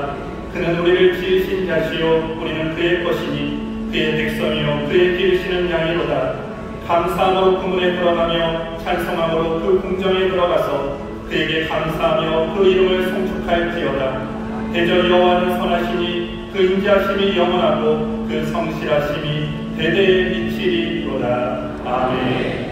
아니로다. 그는 우리를 지으신 자시요 우리는 그의 것이니 그의 백성이요 그의 기르시는 양이로다. 감사함으로 그 문에 들어가며 찬송함으로 그 궁정에 들어가서 그에게 감사하며 그 이름을 송축할지어다. 대저 여호와는 선하시니 그 인자하심이 영원하고 그 성실하심이 대대에 미치리로다. 아멘.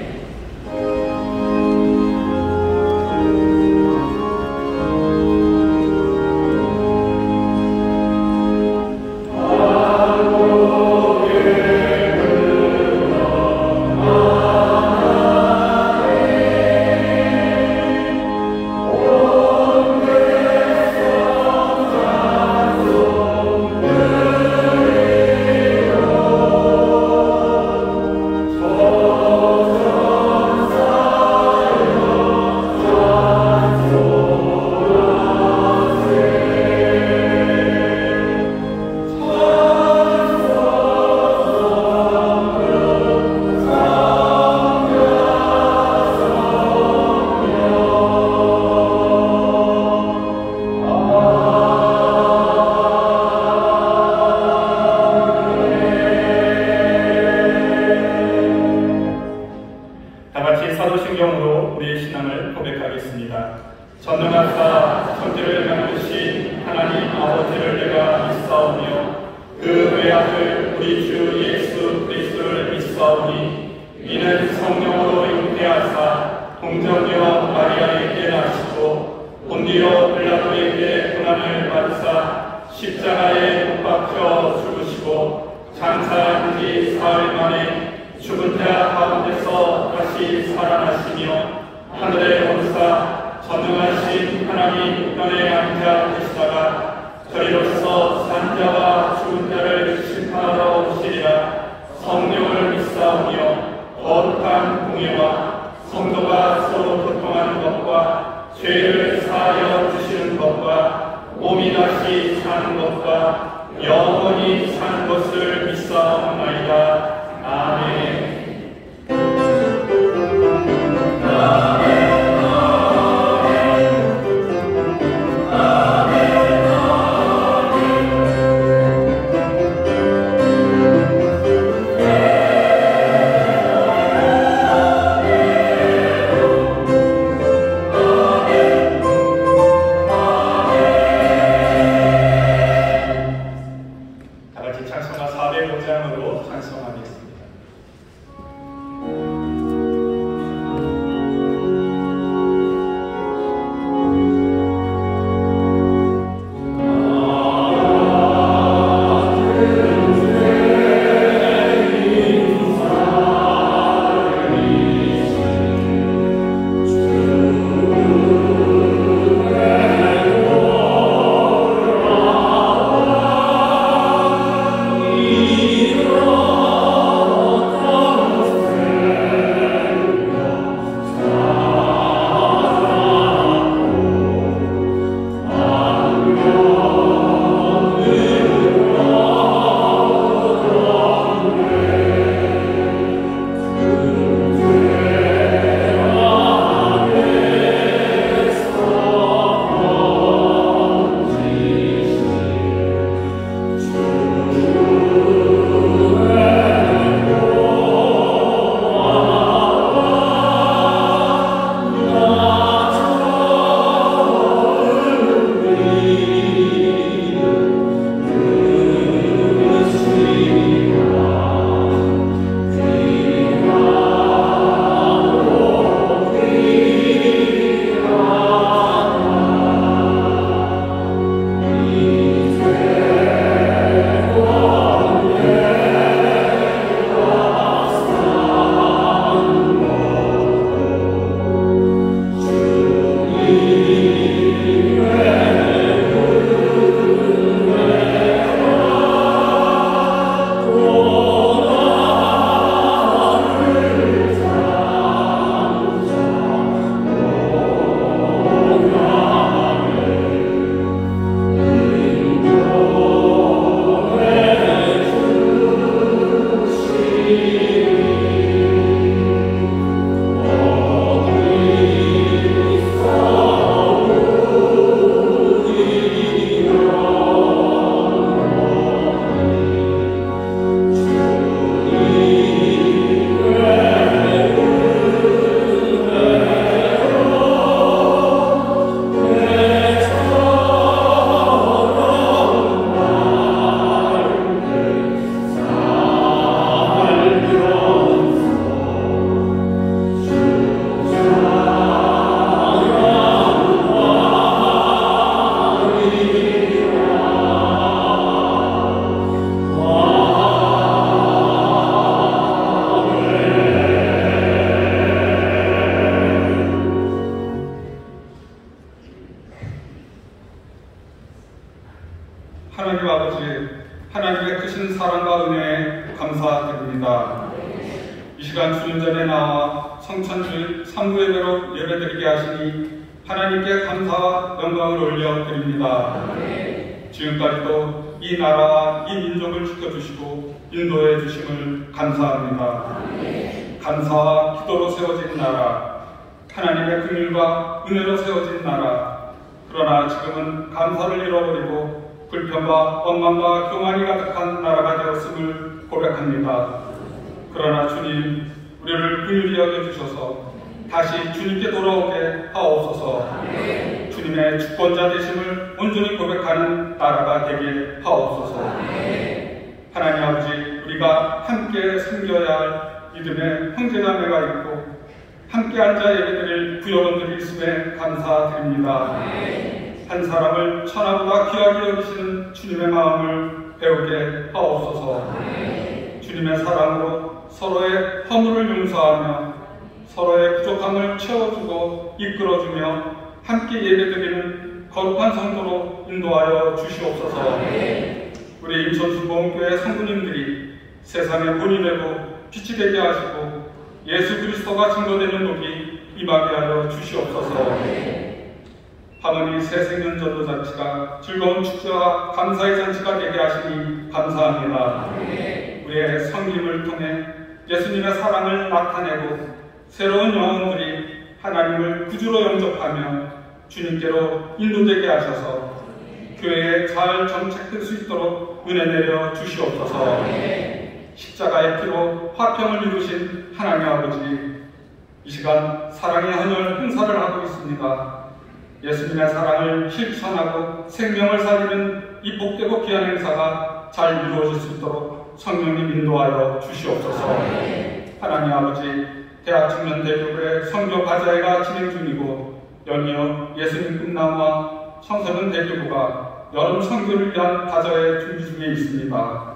사도신경으로 우리의 신앙을 고백하겠습니다. 전능하사 천지를 만드신 하나님 아버지를 내가 믿사오며 그 외아들 우리 주 예수 그리스도를 믿사오니 이는 성령으로 잉태하사 동정녀 마리아에게 나시고 본디오 빌라도에게 고난을 받으사 십자가에 못 박혀 죽으시고 장사한 지 사흘 만에 죽은 자 가운데서 다시 살아나시며 하늘에 오르사 전능하신 하나님 우편에 앉아 계시다가 저희로서 산 자와 죽은 자를 심판하러 오시리라. 성령을 믿사오며 거룩한 공예와 성도가 서로 교통하는 것과 죄를 사하여 주시는 것과 몸이 다시 사는 것과 영원히 사는 것을 믿사옵나이다. 아멘. 찬송가 405장으로 찬송합니다. 하나님 아버지, 하나님의 크신 사랑과 은혜에 감사드립니다. 이 시간 주님 전에 나와 성천주 3부 예배로 예배드리게 하시니 하나님께 감사와 영광을 올려드립니다. 지금까지도 이 나라와 이 민족을 지켜주시고 인도해 주심을 감사합니다. 감사와 기도로 세워진 나라, 하나님의 긍휼과 은혜로 세워진 나라, 그러나 지금은 감사를 잃어버리고 불평과 원망과 교만이 가득한 나라가 되었음을 고백합니다. 그러나 주님, 우리를 긍휼히 여겨주셔서 다시 주님께 돌아오게 하옵소서. 주님의 주권자 되심을 온전히 고백하는 나라가 되게 하옵소서. 하나님 아버지, 우리가 함께 섬겨야 할 믿음의 형제자매가 있고 함께 앉아 예배드릴 구역원들이 있음에 감사드립니다. 한 사람을 천하보다 귀하게 여기시는 주님의 마음을 배우게 하옵소서. 주님의 사랑으로 서로의 허물을 용서하며 서로의 부족함을 채워주고 이끌어주며 함께 예배드리는 거룩한 성도로 인도하여 주시옵소서. 우리 인천수보험교회 성도님들이 세상의 본이 되고 빛이 되게 하시고 예수 그리스도가 증거되는 녹이 임하게 하여 주시옵소서. 하모니 새생명 전도잔치가 즐거운 축제와 감사의 잔치가 되게 하시니 감사합니다. 우리의 섬김을 통해 예수님의 사랑을 나타내고 새로운 영혼들이 하나님을 구주로 영접하며 주님께로 인도되게 하셔서 교회에 잘 정착될 수 있도록 은혜 내려 주시옵소서. 십자가의 피로 화평을 이루신 하나님 아버지, 이 시간 사랑의 헌혈 행사를 하고 있습니다. 예수님의 사랑을 실천하고 생명을 살리는 이 복되고 귀한 행사가 잘 이루어질 수 있도록 성령님 인도하여 주시옵소서. 하나님 아버지, 대학 청년 대교회 선교 과제가 진행 중이고 연이어 예수님 꿈나무와 청소년 대교부가 여름 선교를 위한 과제에 준비 중에 있습니다.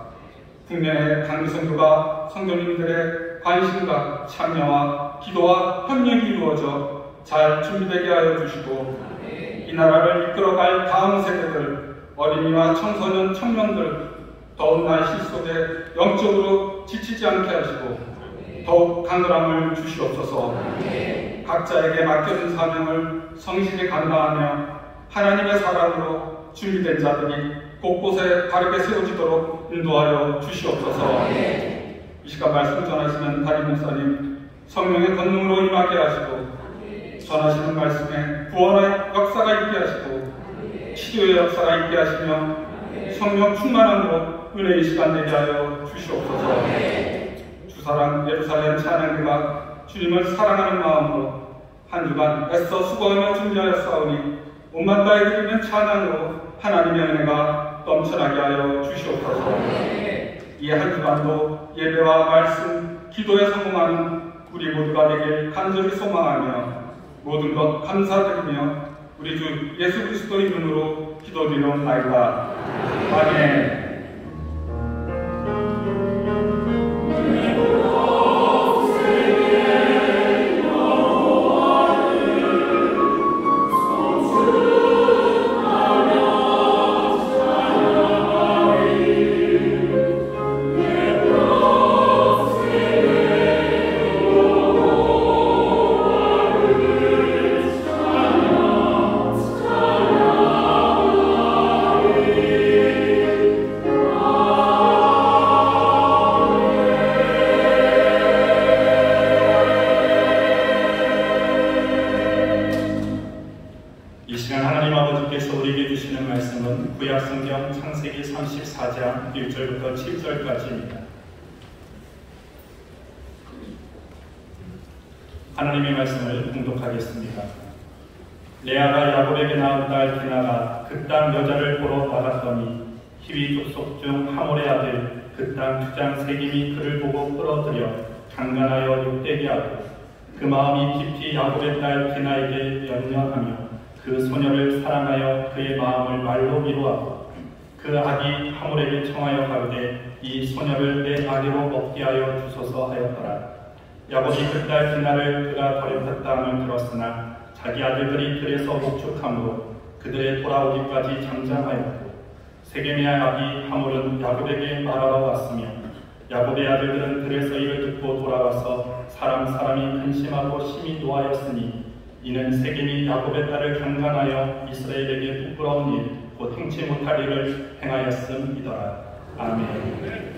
국내의 강의 선교가 성도님들의 관심과 참여와 기도와 협력이 이루어져 잘 준비되게 하여 주시고 이 나라를 이끌어갈 다음 세대들, 어린이와 청소년, 청년들 더운 날씨 속에 영적으로 지치지 않게 하시고 더욱 강건함을 주시옵소서. 각자에게 맡겨진 사명을 성실히 감당하며 하나님의 사랑으로 준비된 자들이 곳곳에 바르게 세워지도록 인도하여 주시옵소서. 이 시간 말씀 전하시는 담임 목사님 성령의 권능으로 임하게 하시고 전하시는 말씀에 구원의 역사가 있게 하시고 치료의 역사가 있게 하시며 성령 충만함으로 은혜의 시간 되게 하여 주시옵소서. 주사랑 예루살렘 찬양대가 주님을 사랑하는 마음으로 한 주간 애써 수고하며 준비하였사오니 온만 다해 드리는 찬양으로 하나님의 은혜가 넘쳐나게 하여 주시옵소서. 이 한 주간도 예배와 말씀, 기도에 성공하는 우리 모두가 되길 간절히 소망하며 모든 것 감사드리며 우리 주 예수 그리스도 이름으로 기도드리옵나이다. 아멘. 구약성경 창세기 34장 1절부터 7절까지입니다. 하나님의 말씀을 봉독하겠습니다. 레아가 야곱에게 낳은 딸 디나가 그 땅 여자를 보러 나갔더니 히위 족속 중 하몰의 아들 그 땅 주장 세김이 그를 보고 끌어들여 강간하여 욕되게 하고 그 마음이 깊이 야곱의 딸 디나에게 연연하며 그 소녀를 사랑하여 그의 마음을 말로 위로하고 그 아기 하몰에게 청하여 가로되 이 소녀를 내 아내로 먹게 하여 주소서 하였더라. 야곱이 그 딸 디나를 그가 버렸다 함을 들었으나 자기 아들들이 들에서 목축함으로 그들의 돌아오기까지 잠잠하였고 세겜의 아비 하몰은 야곱에게 말하러 왔으며 야곱의 아들들은 그래서 이를 듣고 돌아와서 사람이 근심하고 심히 노하였으니 이는 세겜이 야곱의 딸을 강간하여 이스라엘에게 부끄러운 일, 곧 행치 못할 일을 행하였음이더라. 아멘.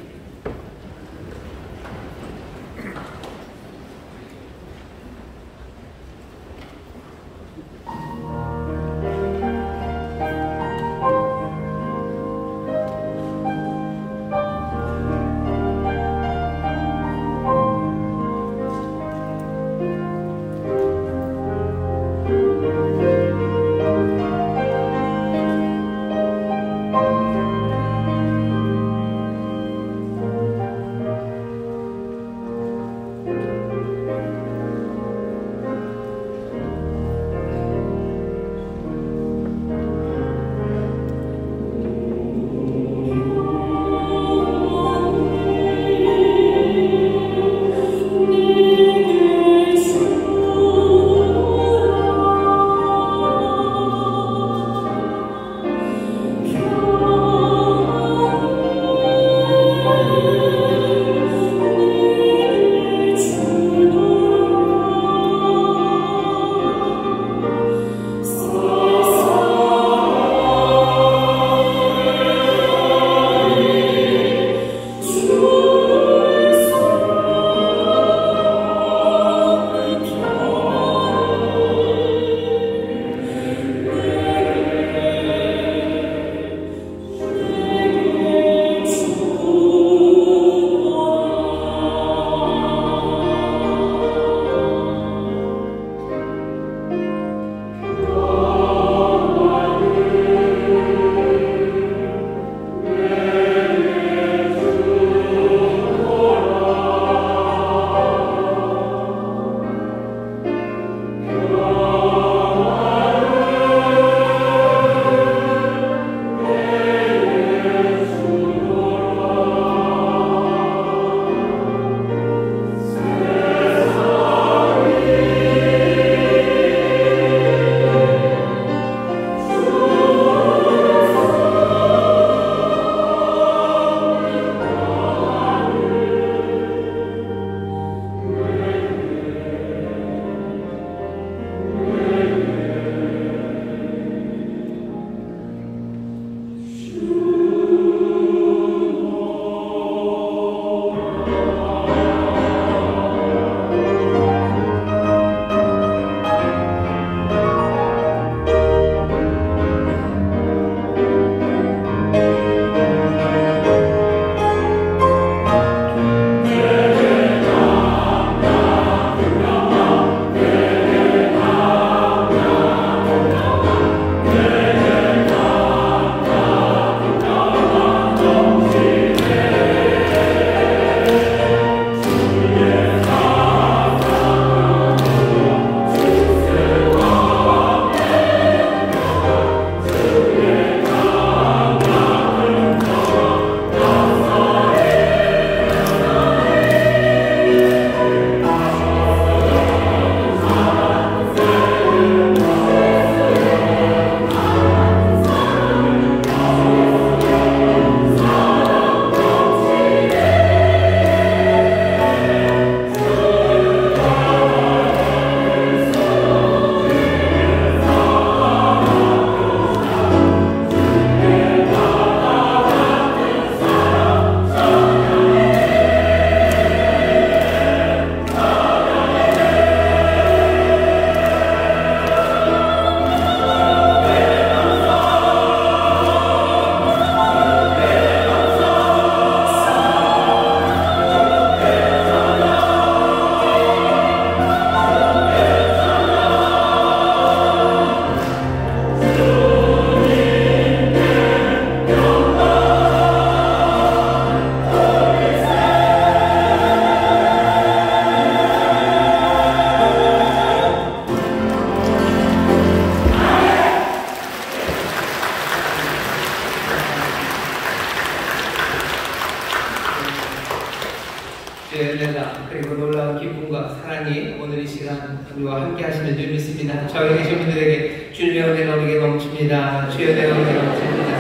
주의 은혜가 그리고 놀라운 기쁨과 사랑이 오늘 이 시간 우리와 함께 하시는 줄 믿습니다. 저희 계신 분들에게 주님의 은혜가 우리에게 넘칩니다. 주의 은혜가 우리에게 넘칩니다.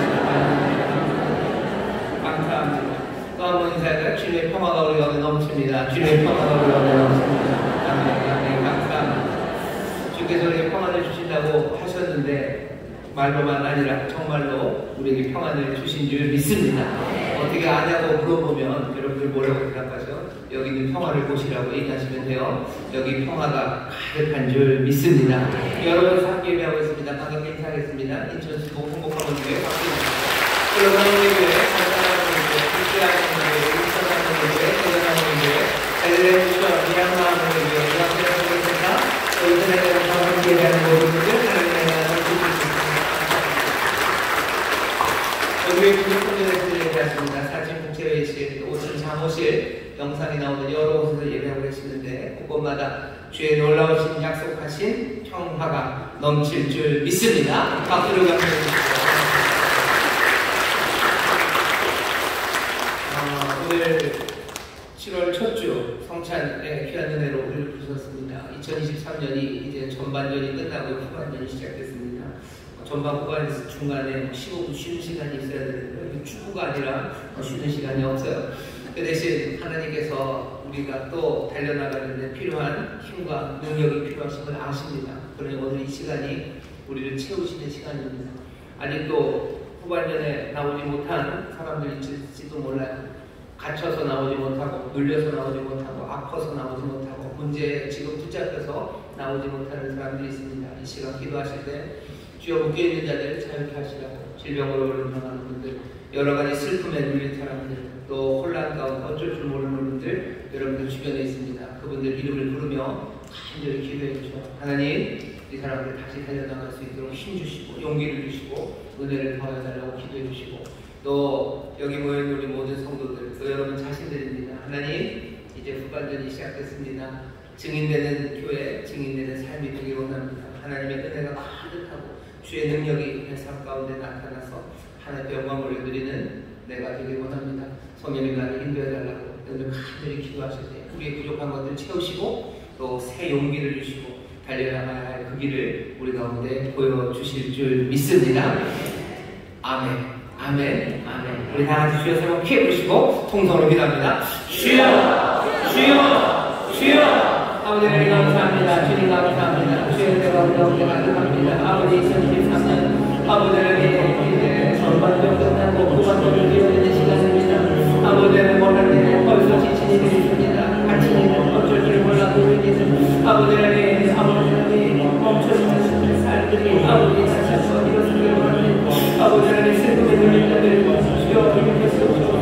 주님의 평화가 우리 가운데 넘칩니다. 주님의 평화가 우리 가운데 넘칩니다. 아멘. 감사합니다. 주께서 우리에게 평안을 주신다고 하셨는데 말로만 아니라 정말로 우리에게 평안을 주신 줄 믿습니다. 어떻게 아냐고 물어보면 여러분들 뭐라고 대답하죠? 여기 있는 평화를 보시라고 얘기하시면 돼요. 여기 평화가 가득한 줄 믿습니다. 여러분 함께 예배하고 있습니다. 반갑게 인사하겠습니다. 인천시 홍보학원교회 박수입니다. 여러분에게 감사합니다. 국제학원교회, 인천학원교회, 대전학원교회, 엘레미션, 미얀마학원교회, 이학교회입니다. 인터넷에 함께 예배하는 모든 분들 하나님의 나라를 주십니다. 여기에 구독자들을 예배하십니다. 사진 국제회의실, 5층 사무실, 영상이 나오는 여러 곳에서 예배하고 계시는데 곳곳마다 주의 놀라우신 약속하신 평화가 넘칠 줄 믿습니다. 박수를 감사해 주십시오. 오늘 7월 첫 주 성찬의 귀한 은혜로 우리를 부르셨습니다. 2023년이 이제 전반전이 끝나고 후반전이 시작됐습니다. 전반 후반 중간에 15분 쉬는 시간이 있어야 되는데 축구가 아니라 쉬는 시간이 없어요. 그 대신 하나님께서 우리가 또 달려나가는데 필요한 힘과 능력이 필요하심을 아십니다. 그러니 오늘 이 시간이 우리를 채우시는 시간입니다. 아직도 후반전에 나오지 못한 사람들이 있을지도 몰라요. 갇혀서 나오지 못하고, 눌려서 나오지 못하고, 아파서 나오지 못하고, 문제에 지금 붙잡혀서 나오지 못하는 사람들이 있습니다. 이 시간 기도하실 때 주여 묶여있는 자들 자유케 하시라고, 질병으로 고통하는 분들, 여러 가지 슬픔에 눌린 사람들, 또 혼란 가운데 어쩔 줄 모르는 분들 여러분들 주변에 있습니다. 그분들 이름을 부르며 간절히 기도해 주시오. 하나님, 이 사람들 다시 달려나갈 수 있도록 힘 주시고 용기를 주시고 은혜를 더해달라고 기도해 주시고, 또 여기 모여있는 우리 모든 성도들, 또 여러분 자신들입니다. 하나님, 이제 후반전이 시작됐습니다. 증인되는 교회, 증인되는 삶이 되길 원합니다. 하나님의 은혜가 가득하고 주의 능력이 내 삶 가운데 나타나서 하나님께 영광을 올려드리는 내가 되길 원합니다. 성령님 나를 인도해달라고 오늘 간절히 기도하실 때 우리의 부족한 것들 채우시고 또 새 용기를 주시고 달려나가야 할 그 길을 우리 가운데 보여주실 줄 믿습니다. 아멘. 아멘. 아멘. 우리 다 같이 주여 세 번 피해 보시고 통성으로 기도합니다. 주여, 주여, 주여. 아버지 하나님 감사합니다. 주님 감사합니다. 주의 은혜가 우리 가운데 가득합니다. 아버지 2023년 아버지 하나님 이제 전반전 끝나고 후반전을 이어지는 시간입니다. 아버지 하나님 원하는 벌써 지친 이들이 있습니다. 갇힌 이들 어쩔 줄 몰라 누른 이들 아버지 하나님 멈춰있는 삶들이 아버지 다시 한번 일어서길 원합니다. 아버지 하나님 슬픔에 눌린 자들 주여 일으켰소서.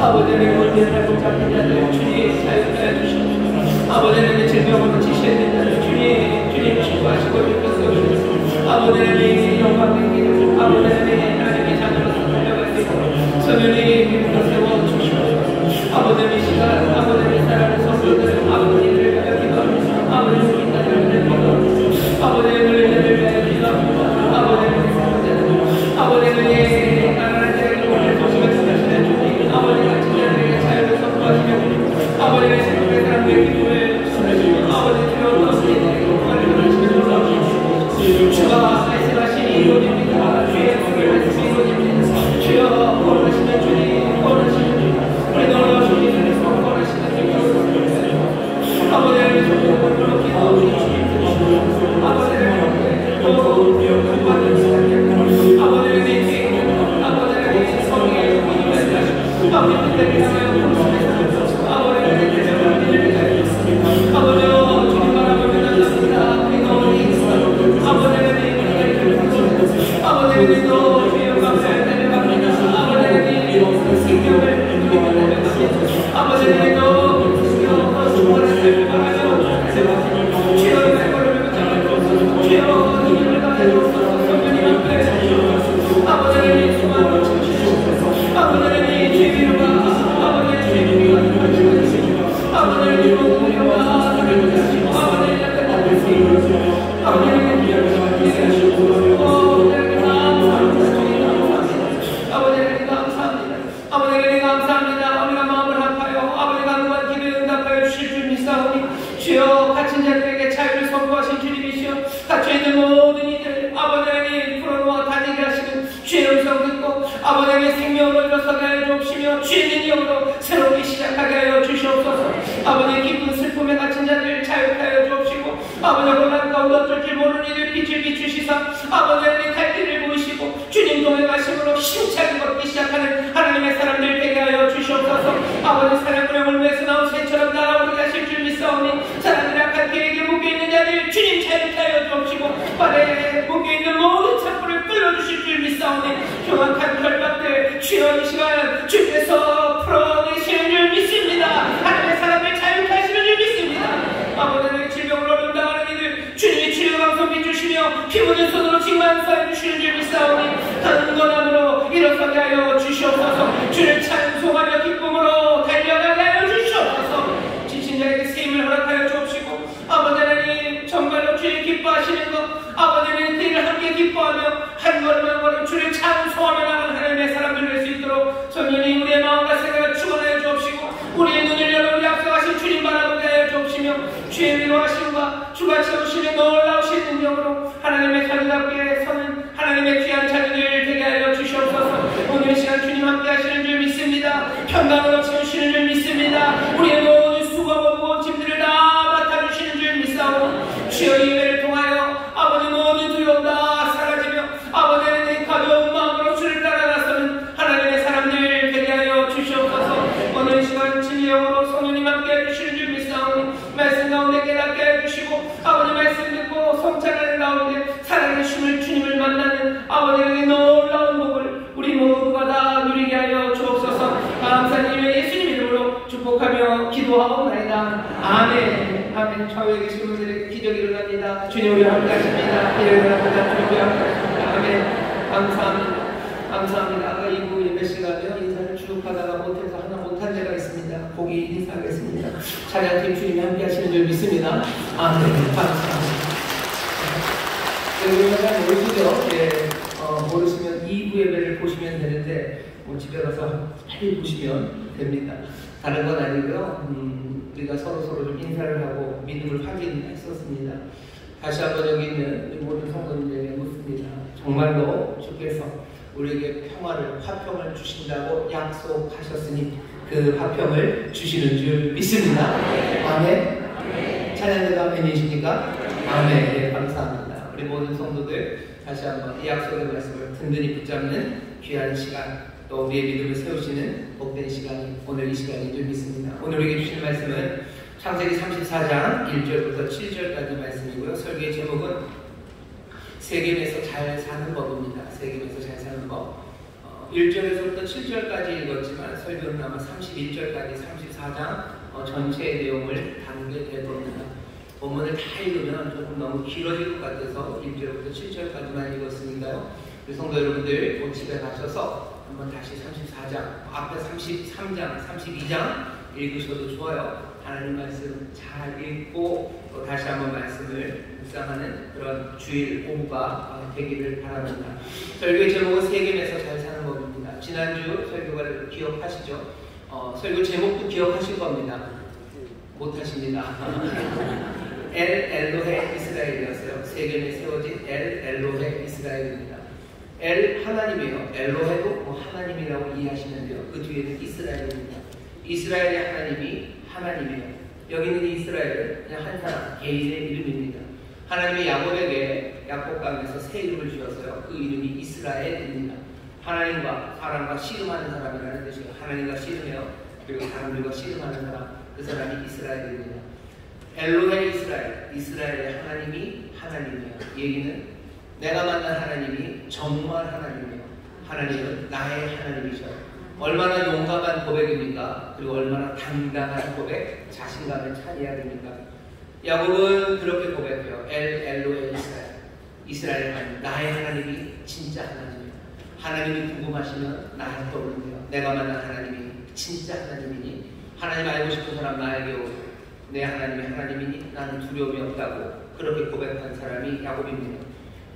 아버지 하나님 원죄에 살고 잡힌 자들 주님 자유케 해주시옵소서. 아버지 하나님 질병으로 지시했는 자들 주님 치유하시고 일으켰소서. 아버지 하나님 영광된 길 아버지 하나님 하나님의 자녀로서 달려갈 수 있도록 선연히 믿음으로 세워주시옵소서. 아버지 하나님 시간 아버지 하나님 사랑하는 성도들 아버지를 위하여 기도합니다. 아버지 하나님 자녀를 기도합니다. 아버지 하나님 자녀를 위하여 기도합니다. 아버지 하나님 아버지 하나님 나라를 자유를 보시면서 하시는 주님 아버지 같은 자들에게 자유를 선포하시며 아버지의 슬픔의 사람들에게 기도해 주시며 아버지 주여 없이 주가 말씀하시니 이루어집니다. 주의 말씀이 이루어집니다. 주여 원하시는 주님 원하시는 주님 우리 놀라우신 주님 원하시는 주님 아버지 하나님 성령으로 기도하옵니 주님 아버지 하나님 또 받는 시간입니다. 아버지 하나님 아버지 하나님 성령의 용기를 하시고 아버지 그때를 향하여 부르시옵소서. 아버지 하나님 대적을 믿으리라 아버지 주님 바라보며 나갑니다. 우리 가운데 있어 아버지 하나님 아버지 하나님도 주여 감사에 달려갑니다. 아버지 하나님 생명을 누리며 달려갑니다. 아버지 하나님도 주여 수고를 삶을 바라며 주여 내 걸음을 붙잡아주옵소서. 주여 눈을 감아주옵소서. 성령님 앞에 서주옵소서. 아버지 하나님 수고를 주시옵소서. 아버지 하나님 주의 이름과 아버지 하나님 주의 이름과 가르쳐주시고 아버지 하나님 우리와 가르쳐주시고 아버지 하나님 가르쳐주시고 아버지 하나님 기대하시고 아버지 하나님 감사합니다. 아버지 하나님 감사합니다. 우리가 마음을 합하여 아버지가 그만 기도에 응답하여 주실 줄 믿사오니 주여 갇힌 자들에게 자유를 선포하신 주님이시여 갇혀있는 모든 이들 아버지 하나님 풀어놓아 다니게 하시는 주의 음성 듣고 아버지 하나님 생명 능력으로 일어서게 하여 주옵시며 주의 능력으로 새롭게 시작하게 하여 주시옵소서. 아버지 기쁜 슬픔에 갇힌 자들 자유케 하여 주옵시고 아버지 고난 가운데 어쩔 줄 모르는 이들 빛을 비추시사 아버지 우리 갈 길을 보이시고 주님 동행하심으로 힘차게 걷기 시작하는 하나님의 사람들 되게 하여 주시옵소서. 아버지 사랑꾼의 물에서 나온 새처럼 날아오르게 하실 줄 믿사오니 사람들의 악한 계획에 묶여있는 자들 주님 자유케 하여 주옵시고 발에 묶여있는 모든 창고를 끌어주실 줄 믿사오니 흉악한 결박들 주여 이 시간 주께서 풀어내시는 줄 믿습니다. 하나님의 사람들 자유케 하시는 줄 믿습니다. 아버지는 질병으로 어려움당하는 이들 주님이 치료방송 비주시며 피 묻은 손으로 징만사해 주시는 줄 믿사오니 강건함으로 일어서게 하여 주시옵소서. 주를 찬송하며 기쁨으로 달려가게 하여 주시옵소서. 지친 자에게 세임을 허락하여 주옵시고 아버지 하나님 정말로 주를 기뻐하시는 것 아버지는 그를 함께 기뻐하며 한 걸음 한 걸음 주를 찬송하며 나가는 하나님의 사람들 될 수 있도록 성령이 우리의 마음과 생각을 축원하여 주옵시고 우리의 눈을 열어 우리 앞서가신 주님 바라보게 하여 주옵시며 주의 위로하심과 주가 채우시는 놀라우신 능력으로 하나님의 자녀답게 서는 하나님의 귀한 자녀들 되게 하여 주시옵소서. 오늘 이 시간 주님 함께 하시는 줄 믿습니다. 평강으로 채우시는 줄 믿습니다. 우리의 모든 수고와 무거운 짐들을 다 맡아주시는 줄 믿사오니 주여 이 예배를 통하여 아버지 모든 두려움 다 사라지며 아버지는 가벼운 마음으로 주를 따라 나서는 하나님의 사람들 되게 하여 주시옵소서. 오늘 이 시간 진리의 영으로 성령님 함께 해주시는 줄 믿사오니 말씀 가운데 깨닫게 해주시고 아버지 말씀 듣고 성찬하는 가운데 살아계심을 주님을 만나는 아버지의 놀라운 복을 우리 모두가 다 누리게 하여 주옵소서. 감사드리며 예수님 이름으로 축복하며 기도하옵나이다. 아멘. 아멘. 좌우에 계신 분들에게 기적이 일어납니다. 주님 우리와 함께 하십니다. 일어납니다. 주님 우리와 함께 하십니다. 아멘. 감사합니다. 감사합니다. 아까 이후 예배 시간에 인사를 쭉 하다가 못해서 하나 못한 데가 있습니다. 거기 인사하겠습니다. 찬양팀 주님이 함께 하시는 줄 믿습니다. 아멘. 감사합니다. 여러분 모르시죠? 예, 모르시면 2부 예배를 보시면 되는데 집에 가서 빨리 보시면 됩니다. 다른 건 아니고요. 우리가 서로 좀 인사를 하고 믿음을 확인했었습니다. 다시 한번 여기 있는 모든 성도님들에게 묻습니다. 정말로 주께서 우리에게 평화를, 화평을 주신다고 약속하셨으니 그 화평을 주시는 줄 믿습니다. 아멘. 찬양대가 아멘이십니까? 아멘. 네, 감사합니다. 우리 모든 성도들 다시 한번 이 약속의 말씀을 든든히 붙잡는 귀한 시간, 또 우리의 믿음을 세우시는 복된 시간이 오늘 이 시간인 줄 믿습니다. 오늘 우리에게 주신 말씀은 창세기 34장 1절부터 7절까지 말씀이고요. 설교의 제목은 세겜에서 잘 사는 법입니다. 세겜에서 잘 사는 법. 1절에서부터 7절까지 읽었지만 설교는 아마 31절까지 34장 전체의 내용을 담게 될 겁니다. 본문을 다 읽으면 조금 너무 길어질 것 같아서 1절부터 7절까지만 읽었으니까요. 우리 성도 여러분들 곧 집에 가셔서 한번 다시 34장, 앞에 33장, 32장 읽으셔도 좋아요. 하나님 말씀 잘 읽고 또 다시 한번 말씀을 묵상하는 그런 주일 오후가 되기를 바랍니다. 설교의 제목은 세겜에서 잘 사는 법입니다. 지난주 설교를 기억하시죠? 설교 제목도 기억하실 겁니다. 못하십니다. 엘 엘로헤 이스라엘이었어요. 세겜에 세워진 엘 엘로헤 이스라엘입니다. 엘 하나님이에요. 엘로헤도 하나님이라고 이해하시면 돼요. 그 뒤에는 이스라엘입니다. 이스라엘의 하나님이 하나님이에요. 여기는 이스라엘은 그냥 한 사람, 개인의 이름입니다. 하나님이 야곱에게 야곱강에서 새 이름을 주었어요. 그 이름이 이스라엘입니다. 하나님과 사람과 씨름하는 사람이라는 뜻이에요. 하나님과 씨름해요. 그리고 사람들과 씨름하는 사람, 그 사람이 이스라엘입니다. 엘로헤 이스라엘, 이스라엘의 하나님이 하나님이에요. 얘기는 내가 만난 하나님이 정말 하나님이에요. 하나님은 나의 하나님이셔요. 얼마나 용감한 고백입니까? 그리고 얼마나 당당한 고백, 자신감을 차려야 됩니까? 야곱은 그렇게 고백해요. 엘로헤 이스라엘, 이스라엘의 하나님, 나의 하나님이 진짜 하나님이에요. 하나님이 궁금하시면 나한테 떠오르세요. 내가 만난 하나님이 진짜 하나님이니 하나님 알고 싶은 사람 나에게 오고 내 하나님이 하나님이니 나는 두려움이 없다고 그렇게 고백한 사람이 야곱입니다.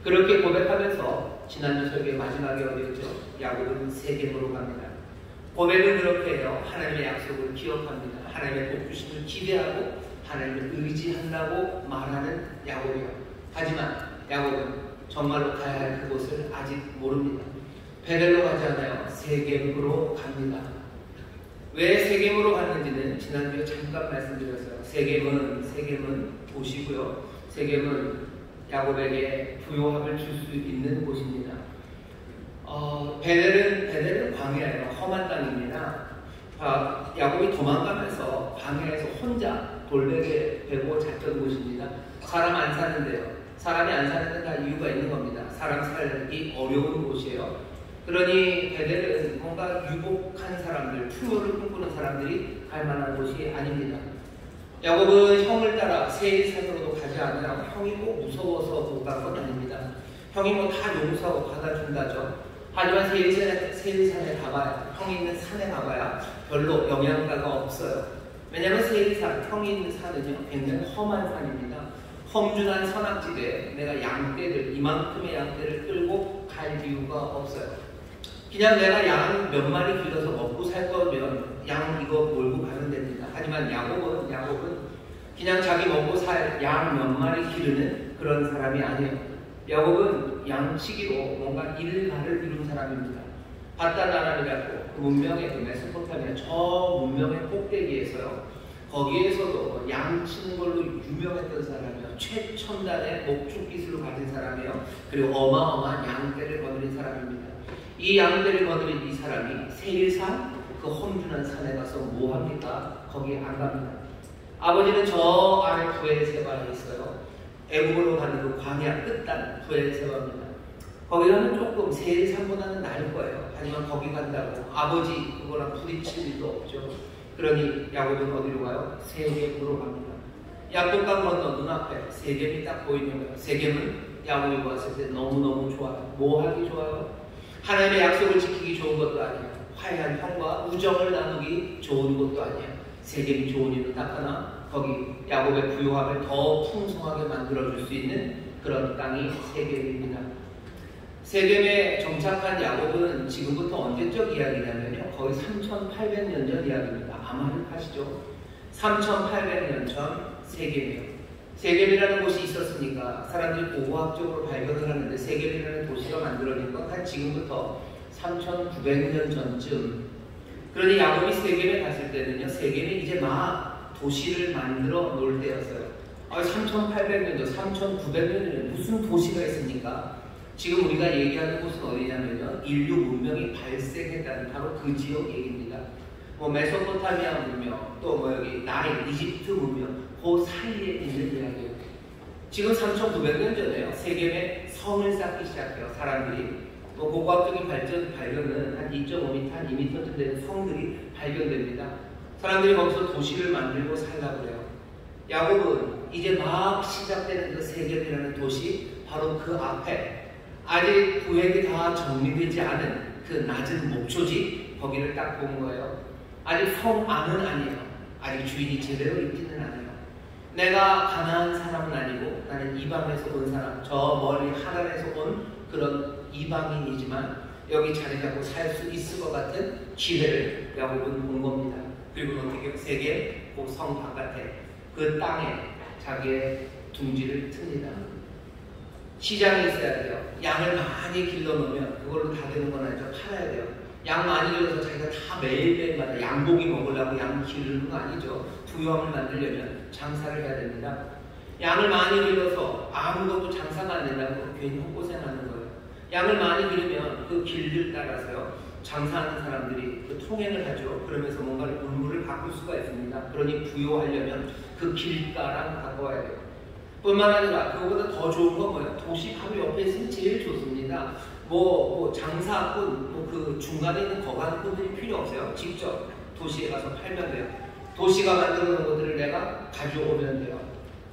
그렇게 고백하면서 지난주 설교의 마지막에 어디였죠? 야곱은 세겜으로 갑니다. 고백은 그렇게 해요. 하나님의 약속을 기억합니다. 하나님의 복주심을 기대하고 하나님을 의지한다고 말하는 야곱이에요. 하지만 야곱은 정말로 가야 할 그곳을 아직 모릅니다. 베델로 가지 않아요. 세겜으로 갑니다. 왜 세겜으로 갔는지는 지난주에 잠깐 말씀드렸어요. 세겜은 도시고요. 세겜은 야곱에게 부요함을 줄 수 있는 곳입니다. 베델은 광야예요. 험한 땅입니다. 야곱이 도망가면서 광야에서 혼자 돌베개 베고 잤던 곳입니다. 사람 안 사는데요. 사람이 안 사는 데는 다 이유가 있는 겁니다. 사람 살기 어려운 곳이에요. 그러니 베델은 뭔가 유복한 사람들, 풍요를 꿈꾸는 사람들이 갈 만한 곳이 아닙니다. 야곱은 형을 따라 세일산으로도 가지 않으라고 형이 꼭 무서워서 못 간 건 아닙니다. 형이 뭐 다 용서하고 받아준다죠. 하지만 세일산에 가봐야, 형이 있는 산에 가봐야 별로 영향가가 없어요. 왜냐하면 세일산, 형이 있는 산은요 굉장히 험한 산입니다. 험준한 산악지대에 내가 양떼를, 이만큼의 양떼를 끌고 갈 이유가 없어요. 그냥 내가 양 몇 마리 길러서 먹고 살 거면 양 이거 몰고 가면 됩니다. 하지만 야곱은 그냥 자기 먹고 살 양 몇 마리 기르는 그런 사람이 아니에요. 야곱은 양치기로 뭔가 일가를 이룬 사람입니다. 바다나람이라고 그 문명의 그 메소포타미아 저 문명의 꼭대기에서요. 거기에서도 양치는 걸로 유명했던 사람이에요. 최첨단의 목축 기술을 가진 사람이에요. 그리고 어마어마한 양떼를 거느린 사람입니다. 이 양떼를 거느린 이 사람이 세일산, 그 험준한 산에 가서 뭐합니까? 거기 안 갑니다. 아버지는 저 아래 부엘세바에 있어요. 애굽으로 가는 그 광야 끝단 부엘세바입니다. 거기 가면 조금 세일산보다는 나을 거예요. 하지만 거기 간다고 아버지 그거랑 부딪힐 일도 없죠. 그러니 야곱은 어디로 가요? 세겜으로 갑니다. 야곱강 건너 눈앞에 세겜이 딱 보이는 거예요. 세겜은 야곱이 봤을 때 너무너무 좋아요. 뭐 하기 좋아요? 하나님의 약속을 지키기 좋은 것도 아니에요. 화해한 형과 우정을 나누기 좋은 것도 아니에요. 세겜이 좋은 이유는 딱 하나, 거기 야곱의 부요함을 더 풍성하게 만들어줄 수 있는 그런 땅이 세겜입니다. 세겜에 정착한 야곱은 지금부터 언제적 이야기냐면요. 거의 3,800년 전 이야기입니다. 아마르카시죠. 3,800년 전 세겜이에요. 세겜이라는 곳이 있었으니까 사람들이 고고학적으로 발견을 하는데 세겜이라는 도시가 만들어진 건 한 지금부터 3,900년 전쯤. 그러니 야곱이 세겜에 갔을 때는요. 세겜이 이제 막 도시를 만들어 놓을 때였어요. 3,800년 전, 3,900년 전에 무슨 도시가 있습니까? 지금 우리가 얘기하는 곳은 어디냐면요. 인류 문명이 발생했다는 바로 그 지역 얘기입니다. 뭐 메소포타미아 문명, 또 뭐 여기 나일, 이집트 문명, 그 사이에 있는 이야기예요. 지금 3,900년 전에요. 세겜에 성을 쌓기 시작해요. 사람들이. 또 고고학적인 발견은 한 2.5m, 한 2m쯤 되는 성들이 발견됩니다. 사람들이 거기서 도시를 만들고 살라고 그래요. 야곱은 이제 막 시작되는 그 세겜이라는 도시, 바로 그 앞에 아직 구획이 다 정리되지 않은 그 낮은 목초지, 거기를 딱 본 거예요. 아직 성 안은 아니에요. 아직 주인이 제대로 있지는 않아요. 내가 가난한 사람은 아니고 나는 이방에서 온 사람, 저 멀리 하란에서 온 그런 이방인이지만 여기 자리 잡고 살 수 있을 것 같은 기회를 야곱은 본 겁니다. 그리고 어떻게 세겜 그 성 바깥에 그 땅에 자기의 둥지를 틉니다. 시장이 있어야 돼요. 양을 많이 길러놓으면 그걸로 다 되는 건 아니죠. 팔아야 돼요. 양 많이 길러서 자기가 다 매일매일마다 양고기 먹으려고 양 기르는 거 아니죠. 부유함을 만들려면 장사를 해야 됩니다. 양을 많이 길러서 아무것도 장사가 안 된다고 괜히 헛고생하는 거예요. 양을 많이 기르면 그 길들 따라서요. 장사하는 사람들이 그 통행을 하죠. 그러면서 뭔가를 물물을 바꿀 수가 있습니다. 그러니 부유하려면 그 길가랑 바꿔야 돼요. 뿐만 아니라 그거보다 더 좋은 건 뭐예요? 도시 바로 옆에 있으면 제일 좋습니다. 뭐 장사꾼, 그 중간에 있는 거간꾼들이 필요 없어요. 직접 도시에 가서 팔면 돼요. 도시가 만들어 놓은 것들을 내가 가져오면 돼요.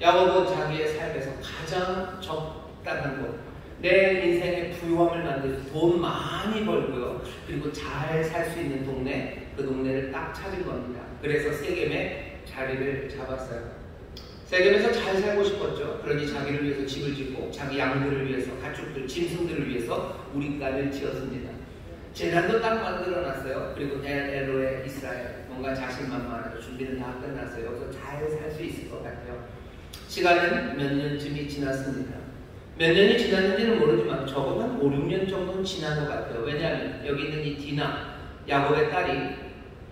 야곱은 자기의 삶에서 가장 적당한 곳, 내 인생의 부유함을 만들어서 돈 많이 벌고요. 그리고 잘 살 수 있는 동네, 그 동네를 딱 찾은 겁니다. 그래서 세겜에 자리를 잡았어요. 세겜에서 잘 살고 싶었죠. 그러니 자기를 위해서 집을 짓고 자기 양들을 위해서, 가축들, 짐승들을 위해서 우리가를 지었습니다. 재단도 딱 만들어놨어요. 그리고 엘로에 이스라엘, 뭔가 자신만만하죠. 준비는 다 끝났어요. 여기서 잘 살 수 있을 것 같아요. 시간은 몇 년쯤이 지났습니다. 몇 년이 지났는지는 모르지만 적어도 한 5, 6년 정도는 지난 것 같아요. 왜냐하면 여기 있는 이 디나, 야곱의 딸이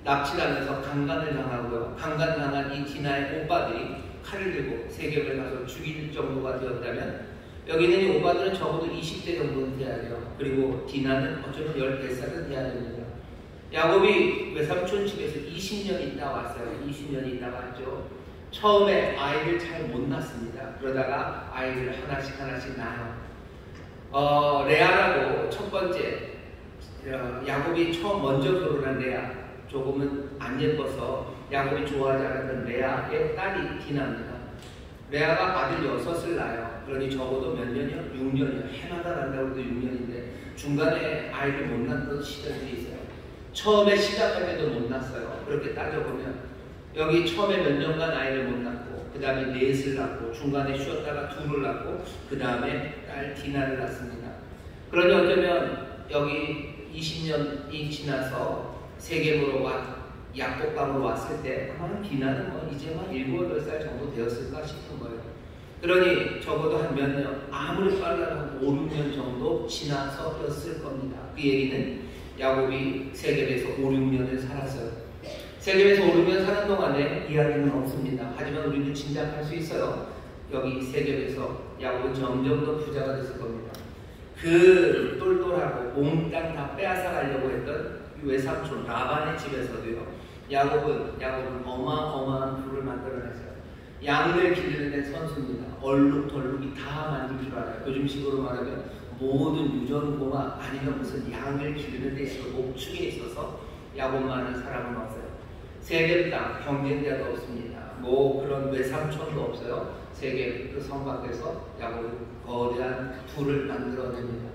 납치하면서 강간을 당하고요. 강간당한 이 디나의 오빠들이 칼을 들고 세겜을 가서 죽일 정도가 되었다면 여기 있는 이 오빠들은 적어도 20대 정도는 돼야 돼요. 그리고 디나는 어쩌면 14살은 돼야 됩니다. 야곱이 외삼촌 집에서 20년 있다 왔어요. 20년 있다 왔죠. 처음에 아이를 잘 못 낳습니다. 그러다가 아이를 하나씩 낳아요. 레아라고 첫 번째 야곱이 처음 먼저 결혼한 레아, 조금은 안 예뻐서 야곱이 좋아하지 않았던 레아의 딸이 디나입니다. 레아가 아들 6을 낳아요. 그러니 적어도 몇 년이요? 6년이요. 해마다 난다고 해도 6년인데 중간에 아이를 못 낳던 시절들이 있어요. 처음에 시작할 때도 못 낳았어요. 그렇게 따져보면 여기 처음에 몇 년간 아이를 못 낳고 그 다음에 넷을 낳고 중간에 쉬었다가 둘을 낳고 그 다음에 딸 디나를 낳습니다. 그러니 어쩌면 여기 20년이 지나서 세겜으로 약복강으로 왔을 때 아마 디나는 이제 막 7, 8살 정도 되었을까 싶은 거예요. 그러니 적어도 한 몇 년, 아무리 빨라도 한 5, 6년 정도 지나서였을 겁니다. 그 얘기는 야곱이 세겜에서 5, 6년을 살았어요. 세겜에서 5, 6년 사는 동안에 이야기는 없습니다. 하지만 우리는 짐작할 수 있어요. 여기 세겜에서 야곱은 점점 더 부자가 됐을 겁니다. 그 똘똘하고 몽땅 다 빼앗아 가려고 했던 외삼촌 라반의 집에서도요. 야곱은 어마어마한 부를 만들어냈어요. 양을 기르는 데 선수입니다. 얼룩덜룩이 다 만들 줄 알아요. 요즘식으로 말하면 모든 유전공학 아니면 무슨 양을 기르는 데 있어서 목축에 있어서 야곱만한 사람은 없어요. 세겜 땅 경쟁자도 없습니다. 뭐 그런 외삼촌도 없어요. 세겜 그 성 밖에서 야곱은 거대한 부를 만들어냅니다.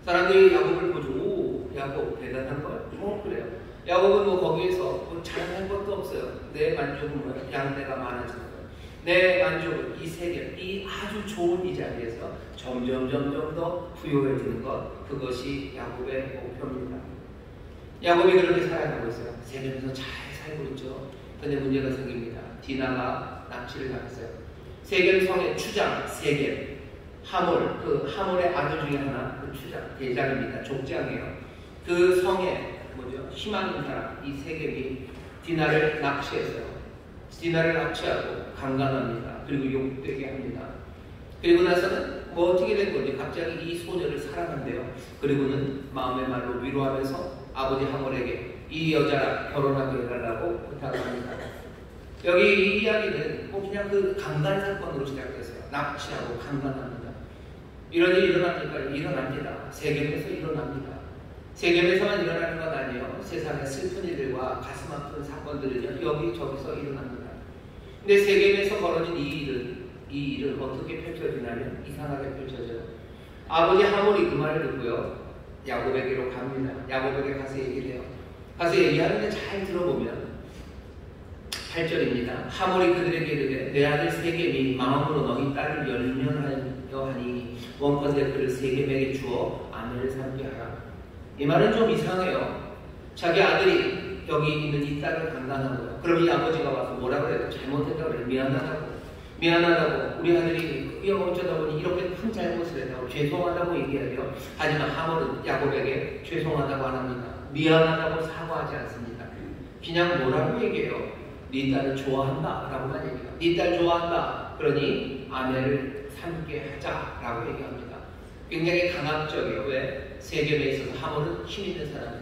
사람들이 야곱을 보죠. 오, 야곱 대단한 걸? 그래요. 야곱은 거기에서 자랑할 것도 없어요. 내 만족은 양떼가 많아지는 거예요. 내 만족은 이 세계, 이 아주 좋은 이 자리에서 점점 더 부유해지는 것, 그것이 야곱의 목표입니다. 야곱이 그렇게 살아가고 있어요. 세겜에서 잘 살고 있죠. 근데 문제가 생깁니다. 디나가 납치를 당했어요. 세겜 성의 추장 세겜, 하몰, 그 하몰의 아들 중에 하나, 그 추장, 대장입니다. 족장이에요. 그 성에 희망 있는 사람, 이 세겜이 디나를 납치했어요. 디나를 납치하고 강간합니다. 그리고 욕되게 합니다. 그리고 나서는 어떻게 된 건지 갑자기 이 소녀를 사랑한대요. 그리고는 마음의 말로 위로하면서 아버지 하몰에게 이 여자랑 결혼하게 해달라고 부탁합니다. 여기 이 이야기는 그냥 그 강간 사건으로 시작됐어요. 납치하고 강간합니다. 이런 일이 일어납니다. 세겜에서 일어납니다. 세겜에서만 일어나는 건 아니에요. 세상의 슬픈 일들과 가슴 아픈 사건들은요, 여기저기서 일어납니다. 근데 세겜에서 벌어진 이 일은 어떻게 펼쳐지냐면 이상하게 펼쳐져요. 아버지 하몰이 그 말을 듣고요, 야곱에게로 갑니다. 야곱에게 가서 얘기를 해요. 가서 얘기하는데 잘 들어보면 8절입니다. 하몰이 그들에게 이르되 내 아들 세겜이 마음으로 너희 딸을 열면하여 하니 원컨대 그를 세겜에게 주어 아내를 삼게 하라. 이 말은 좀 이상해요. 자기 아들이 여기 있는 이 딸을 강간한 거예요. 그럼 이 아버지가 와서 뭐라 그래요? 잘못했다고 그래요. 미안하다고. 우리 아들이 어쩌다 보니 이렇게 큰 잘못을 했다고 죄송하다고 얘기해요. 하지만 하몰은 야곱에게 죄송하다고 안 합니다. 미안하다고 사과하지 않습니다. 그냥 뭐라고 얘기해요? 네 딸을 좋아한다 라고만 얘기해요. 네 딸 좋아한다. 그러니 아내를 삼게 하자 라고 얘기합니다. 굉장히 강압적이에요. 왜? 세겜에 있어서 하몰은 힘 있는 사람이에요.